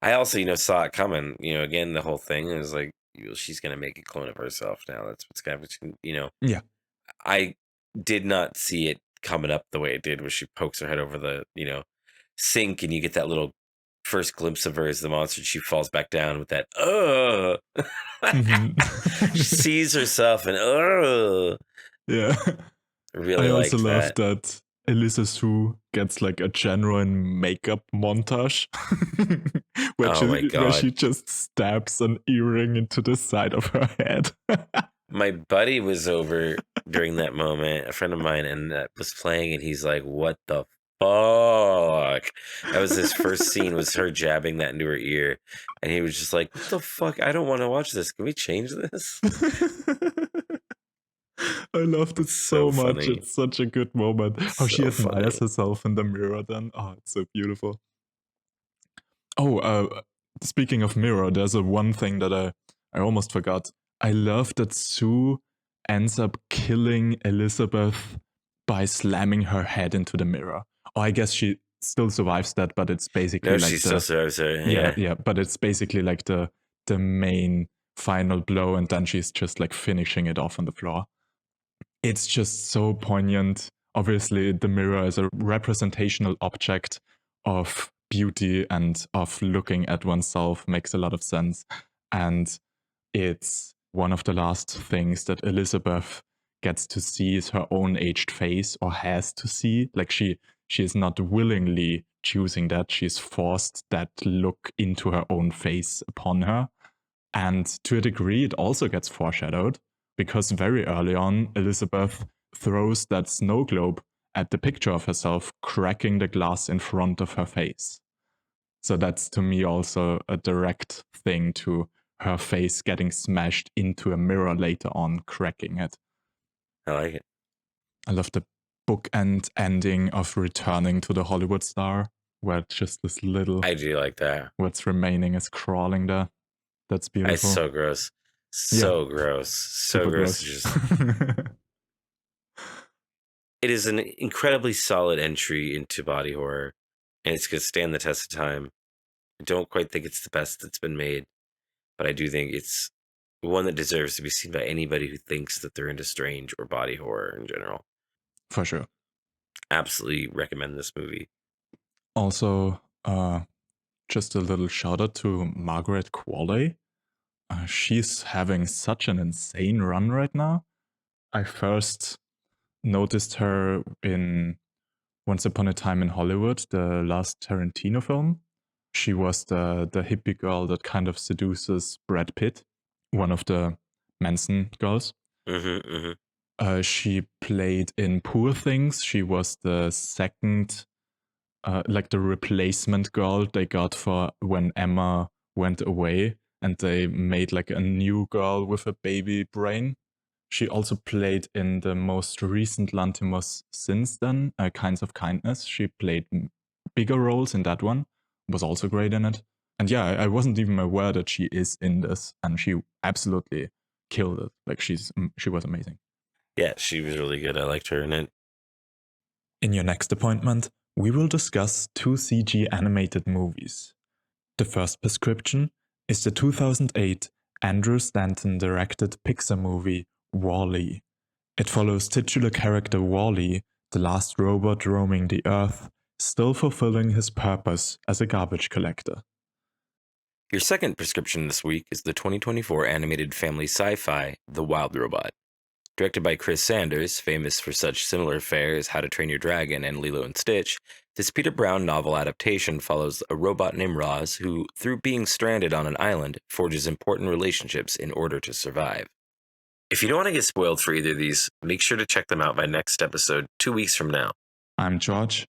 I also, saw it coming. Again, the whole thing is like, she's gonna make a clone of herself now. That's what's gonna, Yeah. I did not see it coming up the way it did, where she pokes her head over the, sink, and you get that little first glimpse of her as the monster, and she falls back down with that, she sees herself and, yeah. I really also love that. that Elisa Sue gets like a genuine makeup montage where she just stabs an earring into the side of her head. My buddy was over during that moment, a friend of mine, and was playing, and he's like, what the fuck? That was his first scene, was her jabbing that into her ear, and he was just like, what the fuck? I don't want to watch this. Can we change this? I loved it so much. Funny. It's such a good moment. How she admires herself in the mirror then. Oh, it's so beautiful. Oh, speaking of mirror, there's one thing that I almost forgot. I love that Sue ends up killing Elizabeth by slamming her head into the mirror. Oh, I guess she still survives that, but it's basically she still survives her. Yeah, but it's basically like the main final blow, and then she's just like finishing it off on the floor. It's just so poignant. Obviously, the mirror is a representational object of beauty and of looking at oneself, makes a lot of sense. And it's one of the last things that Elizabeth gets to see is her own aged face, or has to see. Like she is not willingly choosing that. She's forced that look into her own face upon her. And to a degree, it also gets foreshadowed, because very early on, Elizabeth throws that snow globe at the picture of herself, cracking the glass in front of her face. So that's, to me, also a direct thing to her face getting smashed into a mirror later on, cracking it. I like it. I love the bookend ending of returning to the Hollywood star, where just this little... I do like that. What's remaining is crawling there. That's beautiful. It's so gross. So gross. So gross. Just... It is an incredibly solid entry into body horror, and it's going to stand the test of time. I don't quite think it's the best that's been made, but I do think it's one that deserves to be seen by anybody who thinks that they're into strange or body horror in general. For sure. Absolutely recommend this movie. Also, just a little shout out to Margaret Qualley. She's having such an insane run right now. I first noticed her in Once Upon a Time in Hollywood, the last Tarantino film. She was the hippie girl that kind of seduces Brad Pitt, one of the Manson girls. She played in Poor Things. She was the second, like the replacement girl they got for when Emma went away, and they made like a new girl with a baby brain. She also played in the most recent Lanthimos since then, Kinds of Kindness. She played bigger roles in that one, was also great in it. And yeah, I wasn't even aware that she is in this, and she absolutely killed it. Like she was amazing. Yeah, she was really good. I liked her in it. In your next appointment, we will discuss 2 CG animated movies. The first prescription is the 2008 Andrew Stanton directed Pixar movie Wall-E. It follows titular character Wall-E, the last robot roaming the Earth, still fulfilling his purpose as a garbage collector. Your second prescription this week is the 2024 animated family sci-fi The Wild Robot. Directed by Chris Sanders, famous for such similar fare as How to Train Your Dragon and Lilo and Stitch, this Peter Brown novel adaptation follows a robot named Roz who, through being stranded on an island, forges important relationships in order to survive. If you don't want to get spoiled for either of these, make sure to check them out by next episode 2 weeks from now. I'm George.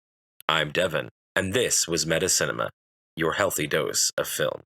I'm Devyn, and this was Medicinema, your healthy dose of film.